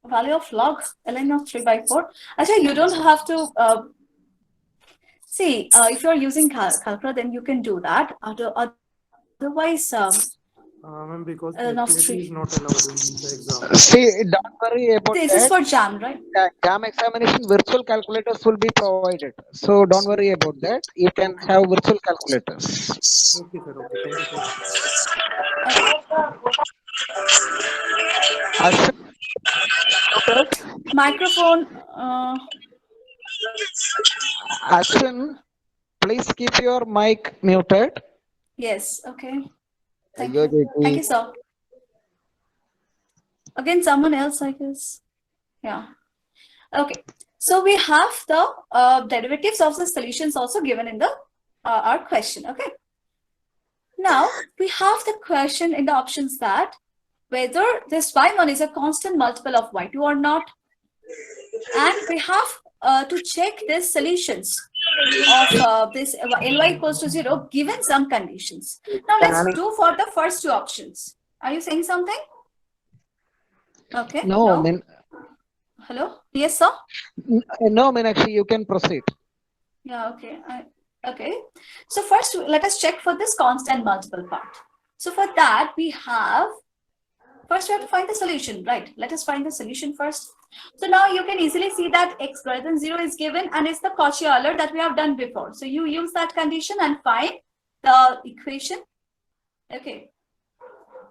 Value of log ln of 3/4. Actually, you don't have to see if you're using calculator, then you can do that. Otherwise, Ma'am, because calculator is not allowed in the exam. See, don't worry about this that. is for JAM, right? JAM examination, virtual calculators will be provided. So don't worry about that. You can have virtual calculators. Okay, sir. Okay, thank you, sir. Microphone. Ashwin, please keep your mic muted. Yes. Okay. Thank you, sir. Again, someone else, I guess. Yeah. Okay. So we have the derivatives of the solutions also given in the our question. Okay. Now we have the question in the options that whether this y1 is a constant multiple of y2 or not, and we have to check these solutions of this Ly equals to 0 given some conditions. Now let's do for the first two options. Are you saying something? Okay. No. Hello? Yes, sir? No, Minakshi, you can proceed. Yeah, okay. Okay. So first, let us check for this constant multiple part. So for that, first we have to find the solution, right? Let us find the solution first. So now you can easily see that x greater than 0 is given, and it's the Cauchy-Euler that we have done before. So you use that condition and find the equation. Okay.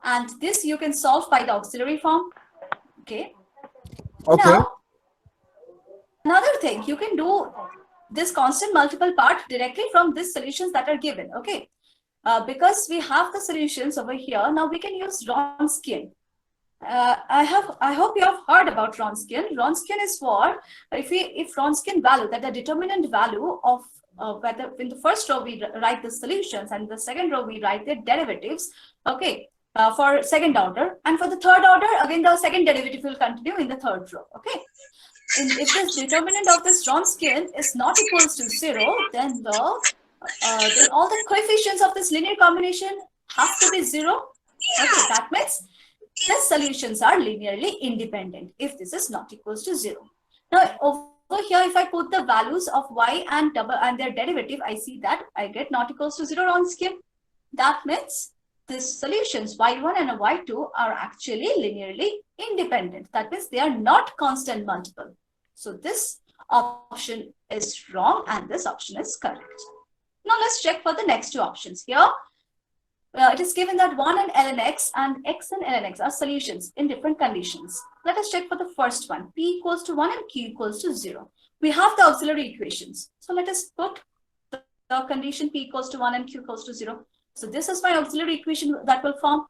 And this you can solve by the auxiliary form. Okay. Now, another thing, you can do this constant multiple part directly from these solutions that are given. Okay. Because we have the solutions over here, now we can use Wronskian. I hope you have heard about Wronskian. Wronskian is for if Wronskian value, that the determinant value of whether in the first row we write the solutions and the second row we write the derivatives. Okay. For second order, and for the third order, again the second derivative will continue in the third row. Okay. If this determinant of this Wronskian is not equals to 0, then then all the coefficients of this linear combination have to be 0. Okay, that means the solutions are linearly independent if this is not equals to 0. Now over here, if I put the values of y and their derivative, I see that I get not equals to 0 Wronskian. That means these solutions y1 and y2 are actually linearly independent. That means they are not constant multiple. So this option is wrong and this option is correct. Now let's check for the next two options. Here it is given that 1 and ln x and x and ln x are solutions in different conditions. Let us check for the first one. P equals to 1 and q equals to 0. We have the auxiliary equations. So let us put the condition P equals to 1 and q equals to 0. So this is my auxiliary equation that will form,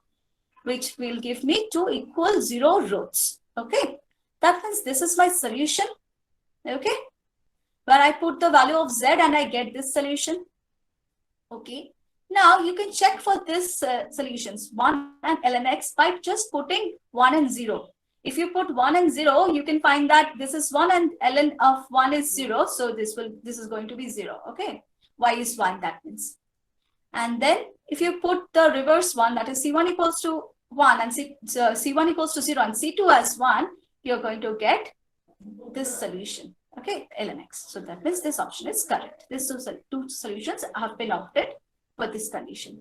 which will give me 2 equal 0 roots. Okay. That means this is my solution. Okay. Where I put the value of z and I get this solution. Okay. Now you can check for this solutions 1 and ln x by just putting 1 and 0. If you put 1 and 0, you can find that this is 1 and ln of 1 is 0. So this is going to be 0. Okay. Y is 1, that means. And then if you put the reverse one, that is C1 equals to 1 and C1 equals to 0 and C2 as 1, you're going to get this solution. Okay, ln x. So that means this option is correct. These two solutions have been opted for this condition.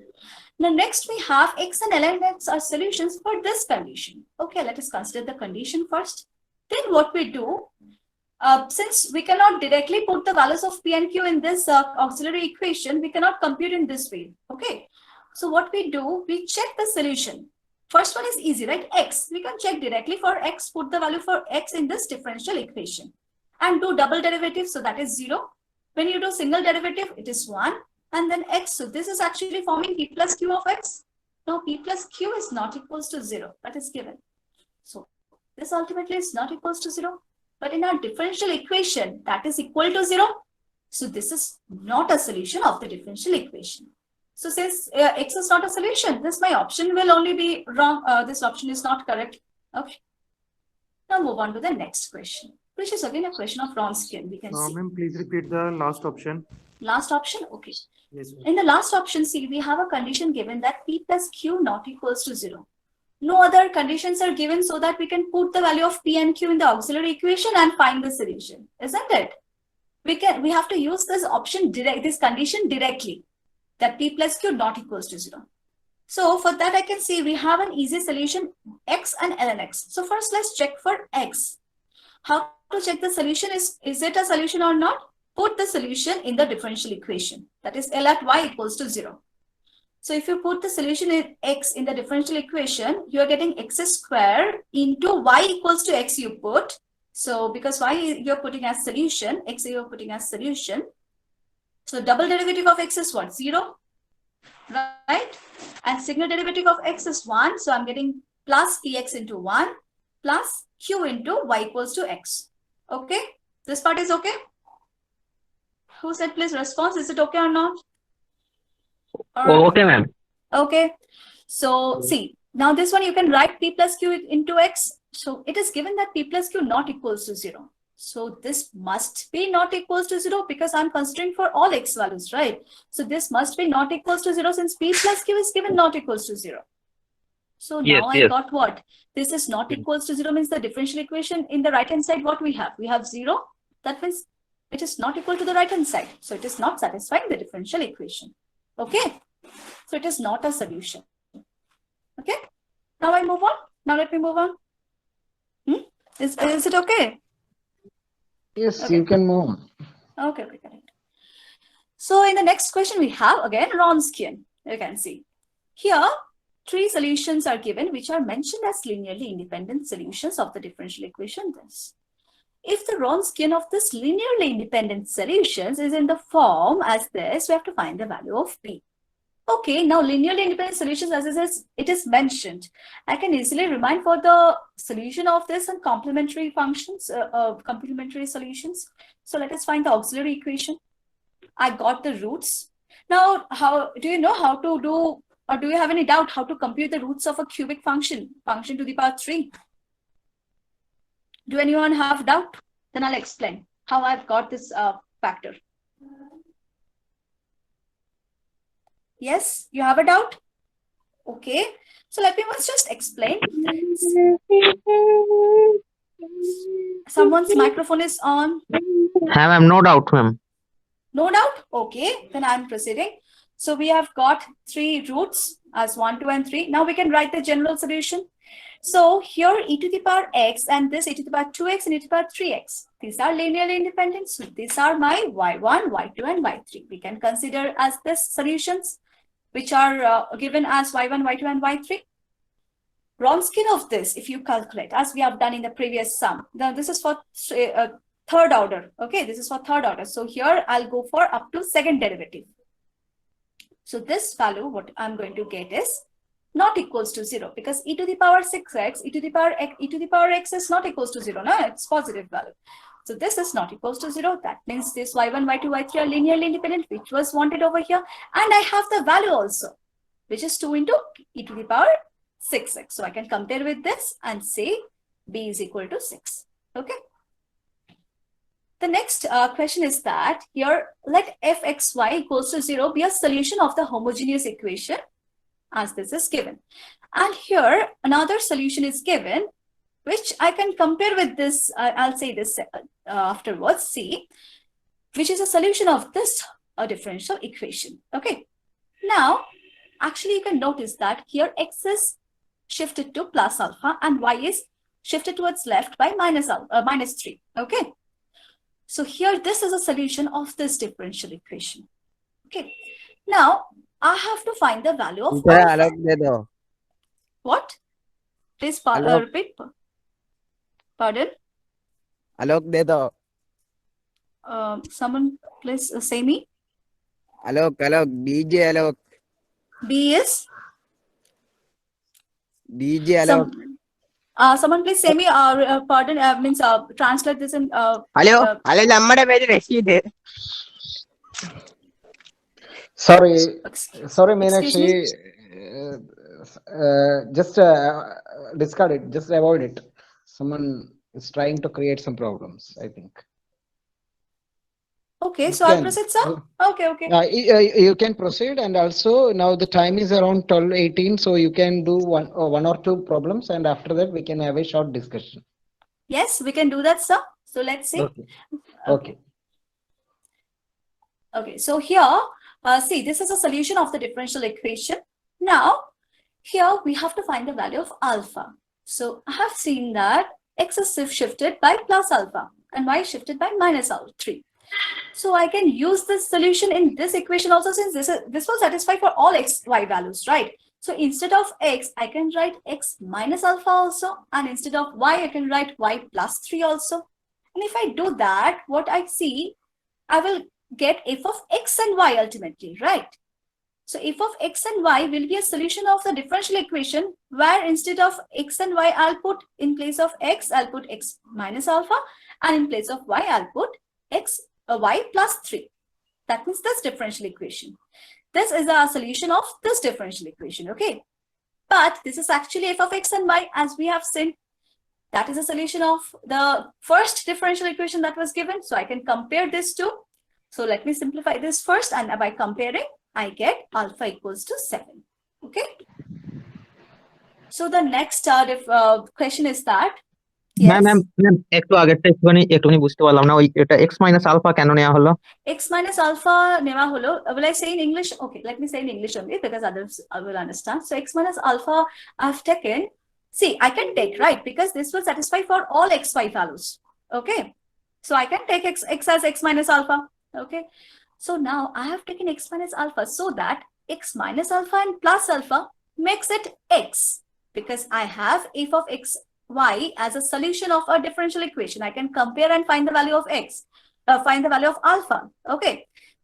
Now next we have x and ln x are solutions for this condition. Okay, let us consider the condition first. Then what we do, since we cannot directly put the values of P and Q in this auxiliary equation, we cannot compute in this way. Okay. So what we do, we check the solution. First one is easy, right? X. We can check directly for x, put the value for x in this differential equation and do double derivative. So that is 0. When you do single derivative, it is 1 and then x. So this is actually forming P plus Q of x. No, P plus Q is not equals to 0. That is given. So this ultimately is not equals to 0. But in our differential equation, that is equal to 0. So this is not a solution of the differential equation. So since x is not a solution, this my option will only be wrong. This option is not correct. Okay. Now move on to the next question, which is again a question of Wronskian. We can see. Ma'am, please repeat the last option. Last option? Okay. Yes, ma'am. In the last option, see, we have a condition given that p plus q not equals to 0. No other conditions are given so that we can put the value of p and q in the auxiliary equation and find the solution, isn't it? We have to use this option this condition directly, that p plus q not equals to 0. So for that, I can see we have an easy solution, x and ln x. So first, let's check for x. How to check the solution is it a solution or not? Put the solution in the differential equation. That is L at y equals to 0. So if you put the solution in x in the differential equation, you are getting x square into y equals to x you put. So because y you're putting as solution, x you're putting as solution. So double derivative of x is what? 0. Right? And single derivative of x is 1. So I'm getting plus px into 1 plus q into y equals to x. Okay? This part is okay? Who said please response? Is it okay or not? Okay, ma'am. Okay. So see, now this one you can write p plus q into x. So it is given that p plus q not equals to 0. So this must be not equals to 0 because I'm considering for all x values, right? So this must be not equals to 0 since p plus q is given not equals to 0. So now I got what? This is not equals to 0 means the differential equation in the right hand side, what we have? We have 0. That means it is not equal to the right hand side. So it is not satisfying the differential equation. Okay. So it is not a solution. Okay. Now I move on. Now let me move on. Is it okay? Yes, Okay. you can move on. Okay, correct. So in the next question, we have again Wronskian. You can see here 3 solutions are given which are mentioned as linearly independent solutions of the differential equation. This. If the Wronskian of this linearly independent solutions is in the form as this, we have to find the value of p. Okay, now linearly independent solutions as it is mentioned. I can easily remind for the solution of this and complementary functions, complementary solutions. So let us find the auxiliary equation. I got the roots. Now, how do you know how to do, or do you have any doubt how to compute the roots of a cubic function to the power 3? Do anyone have doubt? Then I'll explain how I've got this factor. Yes, you have a doubt? Okay, so let me once just explain. Someone's microphone is on. Ma'am, no doubt, ma'am. No doubt? Okay, then I'm proceeding. So we have got 3 roots as 1, 2, and 3. Now we can write the general solution. So here e to the power x and this e to the power 2x and e to the power 3x. These are linearly independent. So these are my y1, y2, and y3. We can consider as this solutions which are given as y1, y2, and y3. Wronskian of this, if you calculate, as we have done in the previous sum. Now this is for third order. Okay, this is for third order. So here I'll go for up to second derivative. So this value, what I'm going to get is not equals to 0 because e to the power 6x, e to the power x is not equals to 0. No, it's positive value. So this is not equals to 0. That means this y1, y2, y3 are linearly independent, which was wanted over here. And I have the value also, which is 2 into e to the power 6x. So I can compare with this and say b is equal to 6. Okay. The next question is that here let fxy equals to 0 be a solution of the homogeneous equation as this is given. And here another solution is given which I can compare with this, I'll say this afterwards, C, which is a solution of this differential equation. Okay. Now, actually you can notice that here x is shifted to plus alpha and y is shifted towards left by minus 3. Okay. So here this is a solution of this differential equation. Okay. Now, I have to find the value of alpha. What? Please repeat. Pardon? Alok de do. Someone please say me. Alok, DJ Alok. B is? DJ Alok. Someone please say me, pardon, means translate this in. Hello, നമ്മുടെ പേര് Rasheed. Sorry, Excuse Minakshi. me. Just discard it. Just avoid it. Someone is trying to create some problems, I think. Okay, so I'll proceed, sir. Okay. You can proceed, and also now the time is around 12:18, so you can do one or two problems, and after that we can have a short discussion. Yes, we can do that, sir. So let's see. Okay. Okay, so here, see, this is a solution of the differential equation. Now, here we have to find the value of alpha. So I have seen that x is shifted by plus alpha and y is shifted by minus 3. So I can use this solution in this equation also, since this will satisfy for all x, y values, right? So instead of x, I can write x minus alpha also, and instead of y, I can write y plus 3 also. And if I do that, what I see, I will get f of x and y ultimately, right? So f of x and y will be a solution of the differential equation, where instead of x and y, I'll put in place of x, I'll put x minus alpha, and in place of y, I'll put y plus 3. That means this differential equation. This is a solution of this differential equation, okay? But this is actually f of x and y, as we have seen. That is a solution of the first differential equation that was given. So I can compare this two. So let me simplify this first, and by comparing, I get alpha equals to 7. Okay. So the next question is that. Yes. Ma'am, একটু আগেরটা একটুখানি বুঝতে পারলাম না, ওই এটা x minus alpha কেন নেওয়া হলো? X minus alpha নেওয়া হলো. Will I say in English? Okay, let me say in English only, because others will understand. So x minus alpha I've taken. See, I can take, right, because this will satisfy for all x, y values. Okay. So I can take x as x minus alpha. Okay. So now I have taken x minus alpha, so that x minus alpha and plus alpha makes it x, because I have f of x y as a solution of a differential equation. I can compare and find the value of x, find the value of alpha. Okay.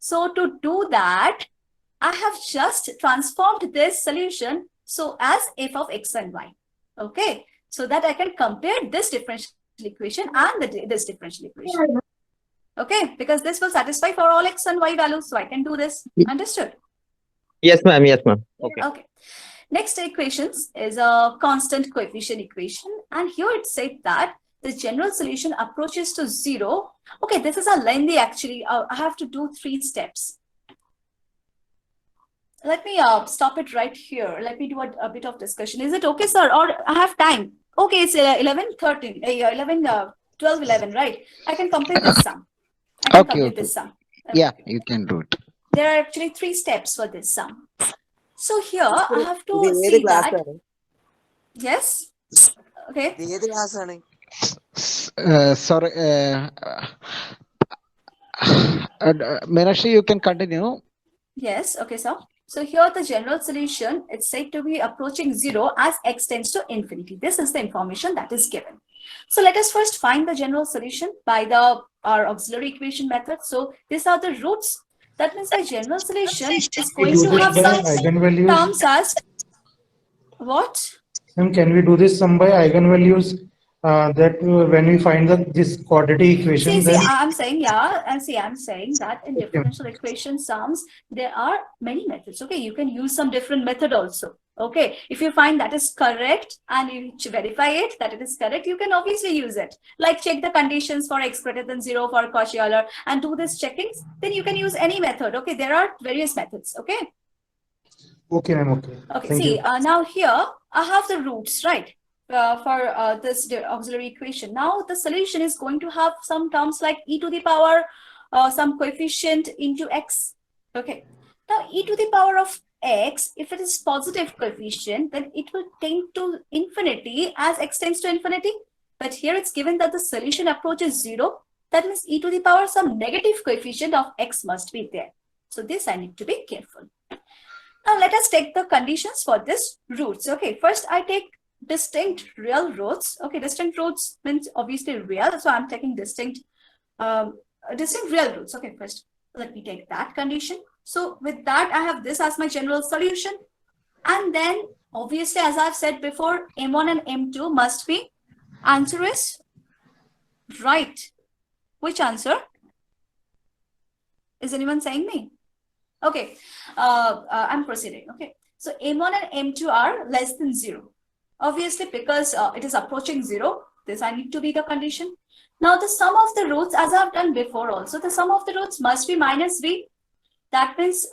So to do that, I have just transformed this solution so as f of x and y. Okay. So that I can compare this differential equation and this differential equation. Okay, because this will satisfy for all x and y values, so I can do this. Understood? Yes, ma'am. Yes, ma'am. Okay. Next equations is a constant coefficient equation, and here it said that the general solution approaches to 0. Okay, this is a lengthy actually. I have to do 3 steps. Let me stop it right here. Let me do a bit of discussion. Is it okay, sir? Or I have time? Okay, it's 12, 11, right? I can complete this sum. I can complete this sum. Yeah, you can do it. There are actually 3 steps for this sum. So here I have to see that. Yes. Okay. Sorry, Minakshi, you can continue. Yes. Okay, sir. So here the general solution, it's said to be approaching 0 as x tends to infinity. This is the information that is given. So let us first find the general solution by our auxiliary equation method. So these are the roots. That means the general solution is going to have some terms as what? Can we do this sum by eigenvalues? That when we find this quadratic equation, see, I'm saying, yeah, and see, I'm saying that in differential equation sums, there are many methods. Okay, you can use some different method also. Okay, if you find that is correct and you verify it that it is correct, you can obviously use it. Like check the conditions for x greater than 0 for Cauchy-Euler and do this checkings. Then you can use any method. Okay, there are various methods. Okay. Okay, ma'am. Okay. Okay. See, now here I have the roots, right? For this auxiliary equation. Now the solution is going to have some terms like e to the power some coefficient into x. Okay. Now e to the power of x, if it is positive coefficient, then it will tend to infinity as x tends to infinity. But here it's given that the solution approaches 0. That means e to the power some negative coefficient of x must be there. So this I need to be careful. Now let us take the conditions for this roots. Okay. First I take distinct real roots. Okay, distinct roots means obviously real, so I'm taking distinct real roots. Okay, first let me take that condition. So with that I have this as my general solution, and then Obviously, as I've said before, M1 and M2 must be. Answer is right. Which answer? Is anyone saying me? Okay, I'm proceeding. Okay, so M1 and M2 are less than 0. Obviously, because it is approaching 0, this I need to be the condition. Now, the sum of the roots, as I've done before also, the sum of the roots must be minus v. That means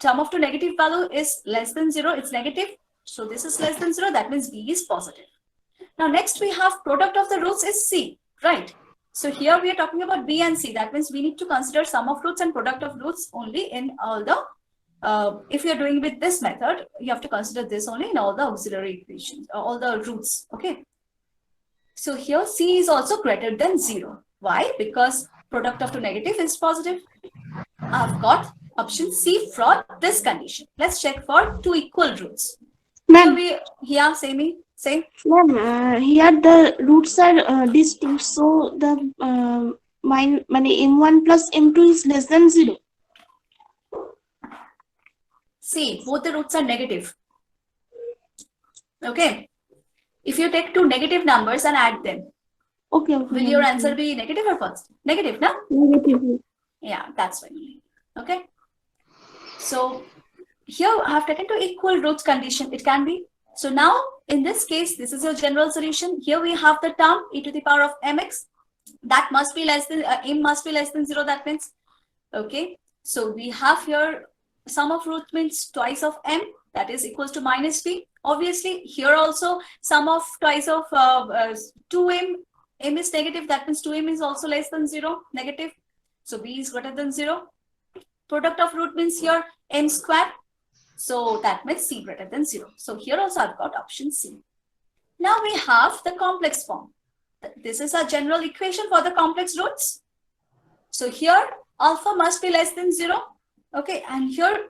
sum of two negative value is less than 0. It's negative. So this is less than 0. That means v is positive. Now, next we have product of the roots is c, right? So here we are talking about b and c. That means we need to consider sum of roots and product of roots only in all the, if you are doing with this method, you have to consider this only in all the auxiliary equations, all the roots, okay? So here c is also greater than 0. Why? Because product of two negative is positive. I've got option C for this condition. Let's check for two equal roots. Ma'am, Yeah, say me. Say. ma'am, here the roots are distinct, so the M1 plus M2 is less than 0. See, both the roots are negative. Okay. If you take two negative numbers and add them, Okay. will your answer be negative or positive? Negative, no? Negative. Yeah, that's why. Okay. So here I have taken two equal roots condition. It can be. So now in this case, this is your general solution. Here we have the term e to the power of mx. That must be less than m must be less than 0. That means, okay. So we have here sum of root means twice of m, that is equals to minus v. Obviously here also sum of twice of 2m, m is negative. That means 2m is also less than 0, negative. So v is greater than 0. Product of root means here m square. So that means c greater than 0. So here also I've got option C. Now we have the complex form. This is a general equation for the complex roots. So here alpha must be less than 0. Okay, and here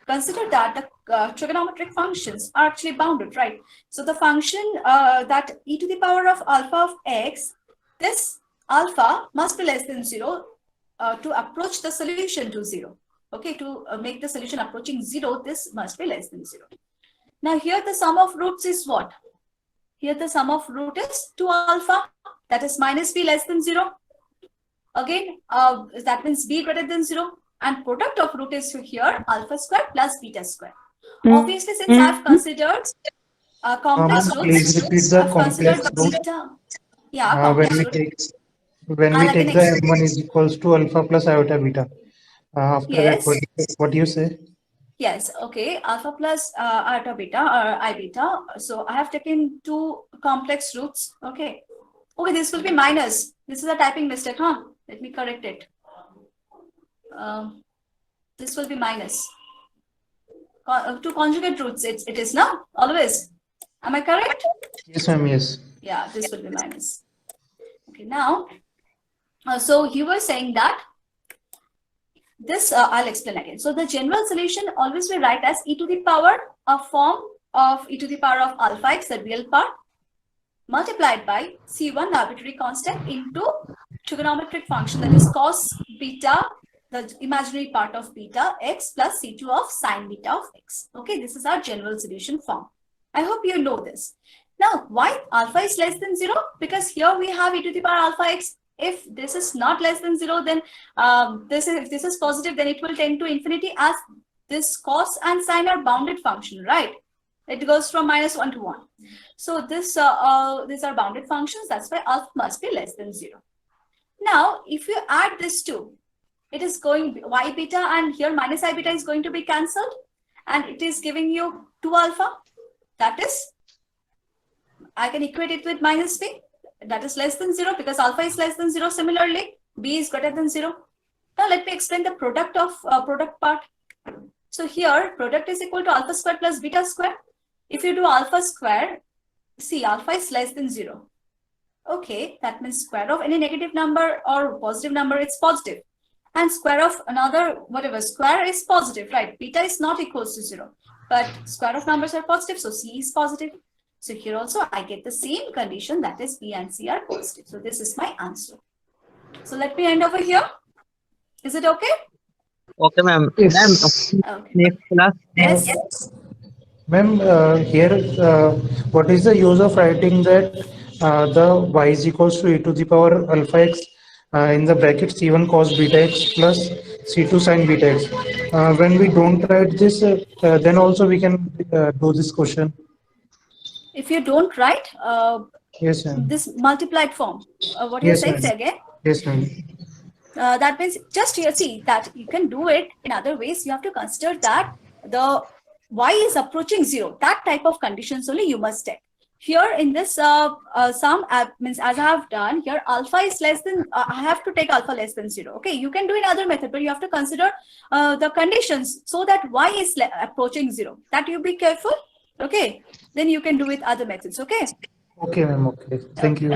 consider that the trigonometric functions are actually bounded, right? So the function that e to the power of alpha of x, this alpha must be less than 0 to approach the solution to 0. Okay, to make the solution approaching 0, this must be less than 0. Now here the sum of roots is what? Here the sum of root is 2 alpha, that is minus b less than 0. Again, that means b greater than 0. And product of root is here alpha square plus beta square. Obviously, since I've considered complex roots, please repeat the I've complex considered root. beta. Yeah, complex root. When we take the m1 is equals to alpha plus iota beta. After Yes. that, what do you say? Yes, okay, alpha plus iota beta or I beta. So I have taken two complex roots. Okay. Okay, this will be minus. This is a typing mistake, huh? Let me correct it. This will be minus. Two conjugate roots, it is now, always. Am I correct? Yes, ma'am, yes. Yeah, this will be minus. Okay, now, so you were saying that this, I'll explain again. So the general solution always we write as e to the power, a form of e to the power of alpha x, the real part, multiplied by C1 arbitrary constant into trigonometric function, that is cos beta, the imaginary part of beta x plus C2 of sine beta of x. Okay, this is our general solution form. I hope you know this. Now, why alpha is less than 0? Because here we have e to the power alpha x. If this is not less than 0, then if this is positive, then it will tend to infinity, as this cos and sine are bounded function, right? It goes from -1 to 1. So this these are bounded functions. That's why alpha must be less than 0. Now, if you add this two, it is going y beta, and here minus I beta is going to be cancelled, and it is giving you 2 alpha. That is, I can equate it with minus b. That is less than 0 because alpha is less than 0. Similarly, b is greater than 0. Now let me explain the product of product part. So here product is equal to alpha square plus beta square. If you do alpha square, see alpha is less than 0. Okay, that means square of any negative number or positive number, it's positive. And square of another, whatever, square is positive, right? Beta is not equals to 0. But square of numbers are positive, so c is positive. So here also I get the same condition, that is b and c are positive. So this is my answer. So let me end over here. Is it okay? Okay, ma'am. Yes. Ma'am, Okay. next class. Yes. Ma'am, here, what is the use of writing that the y is equals to e to the power alpha x in the bracket c1 cos beta x plus c2 sin beta x? When we don't write this, then also we can do this question. If you don't write Yes, ma'am. this multiplied form, what you're Yes, saying, ma'am. say again. Yes, ma'am. That means just here, see that you can do it in other ways. You have to consider that the y is approaching 0. That type of conditions only you must take. Here in this sum, means as I have done here, alpha is less than, I have to take alpha less than 0. Okay, you can do another method, but you have to consider the conditions so that y is approaching 0. That you be careful. Okay, then you can do with other methods. Okay. Okay, ma'am. Okay. Thank you.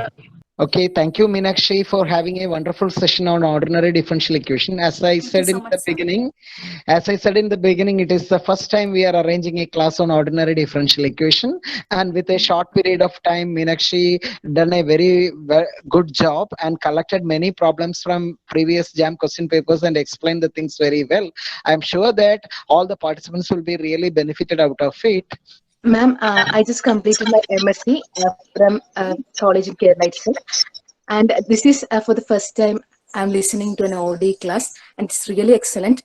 Okay, thank you, Minakshi, for having a wonderful session on ordinary differential equation. As I said in the beginning, it is the first time we are arranging a class on ordinary differential equation, and with a short period of time, Minakshi done a very good job and collected many problems from previous JAM question papers and explained the things very well. I'm sure that all the participants will be really benefited out of it. Ma'am, I just completed my MSc from college in Kerala itself. And this is for the first time I'm listening to an ODE class, and it's really excellent.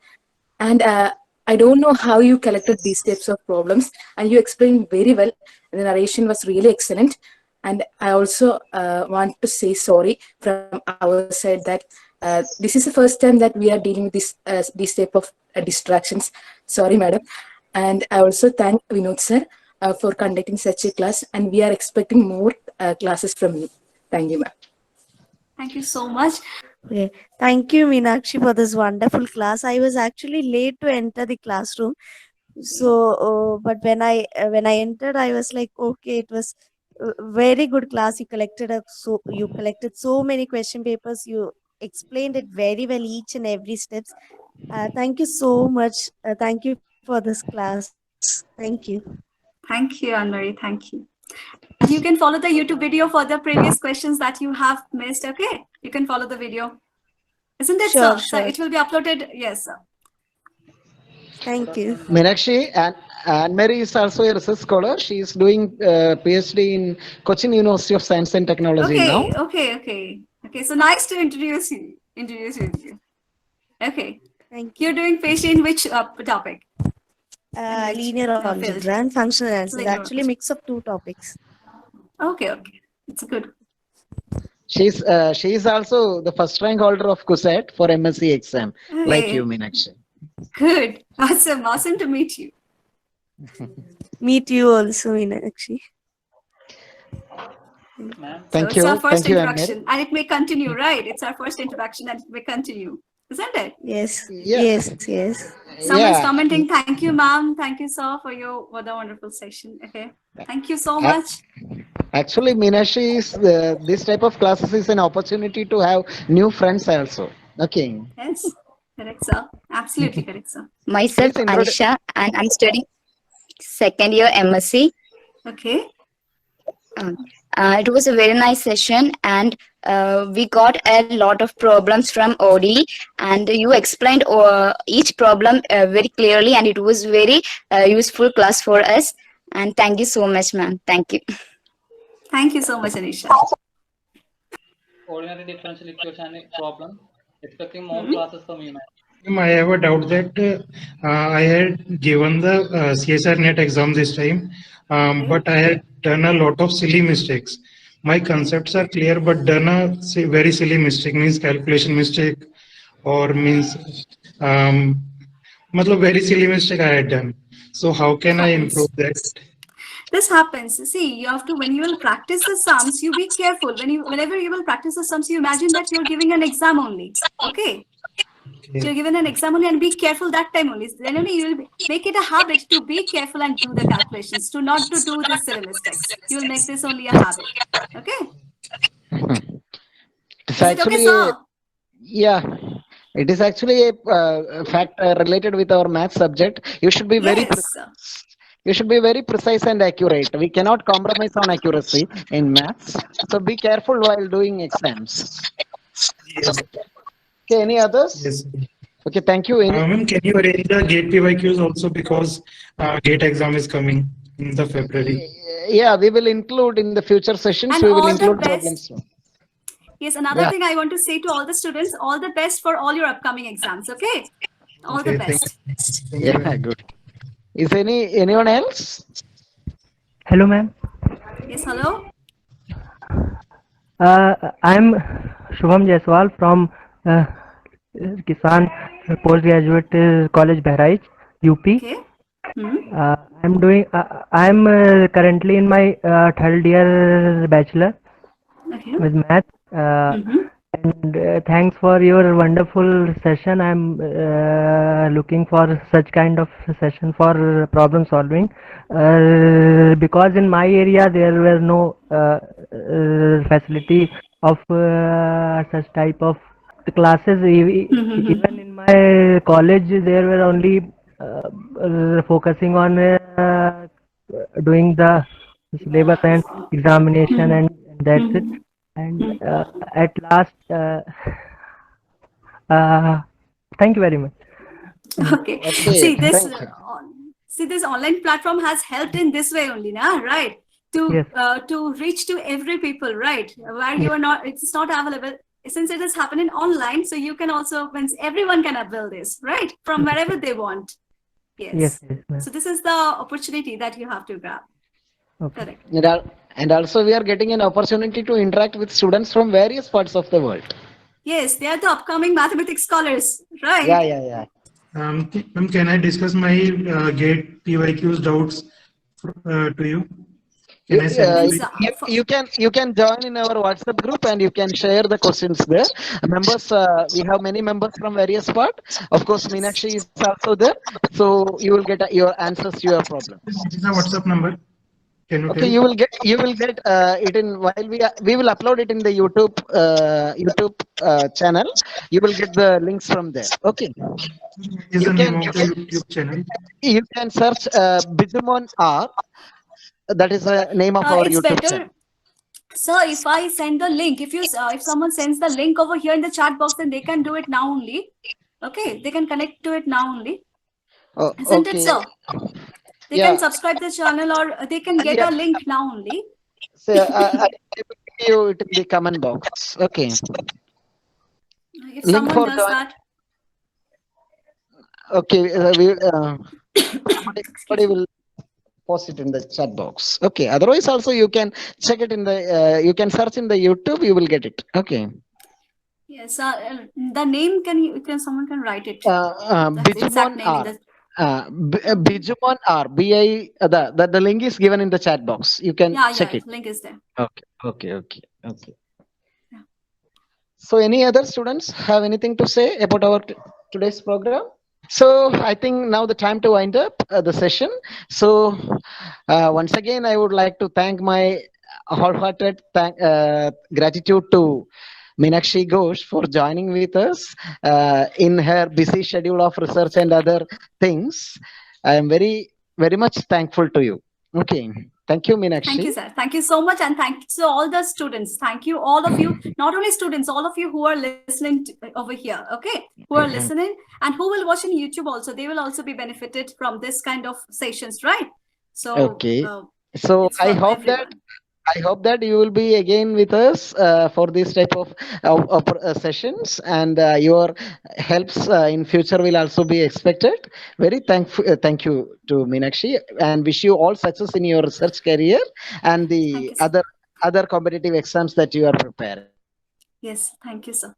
And I don't know how you collected these types of problems, and you explained very well. The narration was really excellent. And I also want to say sorry from our side that this is the first time that we are dealing with this type of distractions. Sorry, madam. And I also thank Vinod sir for conducting such a class, and we are expecting more classes from you. Thank you, ma'am. Thank you so much. Okay. Thank you, Minakshi, for this wonderful class. I was actually late to enter the classroom. So, but when I entered, I was like, okay, it was a very good class. You collected so many question papers. You explained it very well, each and every steps. Thank you so much. Thank you for this class. Thank you. Thank you, Anne-Marie. Thank you. And you can follow the YouTube video for the previous questions that you have missed. Okay, you can follow the video. Isn't it, Sure, sir? sure. So it will be uploaded. Yes, sir. Thank you. Minakshi, and Anne-Marie is also a research scholar. She is doing PhD in Cochin University of Science and Technology now. Okay. So nice to introduce you. Okay. Thank you. You're doing PhD in which topic? Linear algebra and functional analysis. Actually, mix of two topics. Okay. It's good. She is also the first rank holder of CUSAT for MSc exam, like you, Minakshi. Good. Awesome to meet you. Meet you also, Minakshi. Thank so you. It's our first Thank you, introduction, and it may continue, right? It's our first introduction, and it may continue, isn't it? Yes. Yeah. Yes. Someone's commenting. Thank you, ma'am. Thank you, sir, for the wonderful session. Okay. Thank you so much. Actually, Minakshi is this type of classes is an opportunity to have new friends also. Okay. Yes. Correct, sir. Absolutely correct, sir. Myself, Anisha, and I'm studying second year MSc. Okay. It was a very nice session, and we got a lot of problems from ODE, and you explained each problem very clearly, and it was very useful class for us. And thank you so much, ma'am. Thank you. Thank you so much, Anisha. Ordinary differential equation problem. Expecting more classes from you, ma'am. I have a doubt that I had given the CSIR net exam this time, but I had done a lot of silly mistakes. My concepts are clear, but done a very silly mistake, means calculation mistake, or means very silly mistake I had done. So how can I improve that? This happens. See, you have to, when you will practice the sums, you be careful. Whenever you will practice the sums, you imagine that you're giving an exam only. Okay. So you're given an exam only, and be careful that time only. Then only you will make it a habit to be careful and do the calculations, not to do the silly mistakes. You will make this only a habit. Okay. It's actually it is actually a fact related with our math subject. You should be very precise and accurate. We cannot compromise on accuracy in maths. So be careful while doing exams. Yes. Okay, any others? Yes. Okay, thank you. Ma'am, can you arrange the GATE PYQs also, because GATE exam is coming? in the February. Yeah, we will include in the future sessions. And We will all the include best. problems. Yes, another Yeah. thing I want to say to all the students, all the best for all your upcoming exams. Okay, all the Okay, best. thank you. Yeah, good. Is anyone else? Hello, ma'am. Yes, hello. I'm Shubham Jaiswal from Kisan Postgraduate College, Bahraich, UP. Okay. I'm currently in my third year bachelor Okay. with math. And thanks for your wonderful session. I'm looking for such kind of session for problem solving, because in my area there were no facility of such type of classes. Even in my college there were only focusing on doing the syllabus and examination, and that's it. And at last, thank you very much. Okay. Okay, See this. thank you. See this online platform has helped in this way only, now, right? Yes. To reach to every people, right? Where you are not, it's not available. Since it is happening online, so you can also, means everyone can avail this, right? From wherever they want. Yes. Ma'am. So this is the opportunity that you have to grab. Okay. Correct. And also we are getting an opportunity to interact with students from various parts of the world. Yes, they are the upcoming mathematics scholars, right? Yeah. Ma'am, can I discuss my GATE PYQs doubts to you? Can I send You can join in our WhatsApp group and you can share the questions there. Members, we have many members from various parts. Of course, Minakshi is also there, so you will get your answers to your problems. What is the WhatsApp number? Can you Okay, tell? you will get it in while we will upload it in the YouTube channel. You will get the links from there. Okay. What is the name of the YouTube channel? You can search Bidumon R. That is the name of our It's YouTube better. channel. So if I send the link, if someone sends the link over here in the chat box, then they can do it now only. Okay, they can connect to it now only. Oh, Isn't okay. it so? They can subscribe the channel, or they can get a link now only. So I will give you it in the comment box. Okay. If Link someone for does that. Okay, somebody will post it in the chat box. Okay. Otherwise, also you can check it in the. You can search in the YouTube. You will get it. Okay. Yes. The name someone can write it. Bijumon R. Bijumon R. BI. The link is given in the chat box. You can check it. Link is there. Okay. Yeah. So, any other students have anything to say about our today's program? So I think now the time to wind up the session. So once again, I would like to thank my wholehearted gratitude to Minakshi Ghosh for joining with us in her busy schedule of research and other things. I am very much thankful to you. Okay. Thank you, Minakshi. Thank you, sir. Thank you so much. And thank you to all the students. Thank you, all of you, not only students, all of you who are listening over here, okay, who are listening and who will watch on YouTube also. They will also be benefited from this kind of sessions, right? So, okay. So I hope that you will be again with us for this type of sessions, and your helps in future will also be expected. Very thankful. Thank you to Minakshi, and wish you all success in your research career and the other competitive exams that you are preparing. Yes, thank you, sir.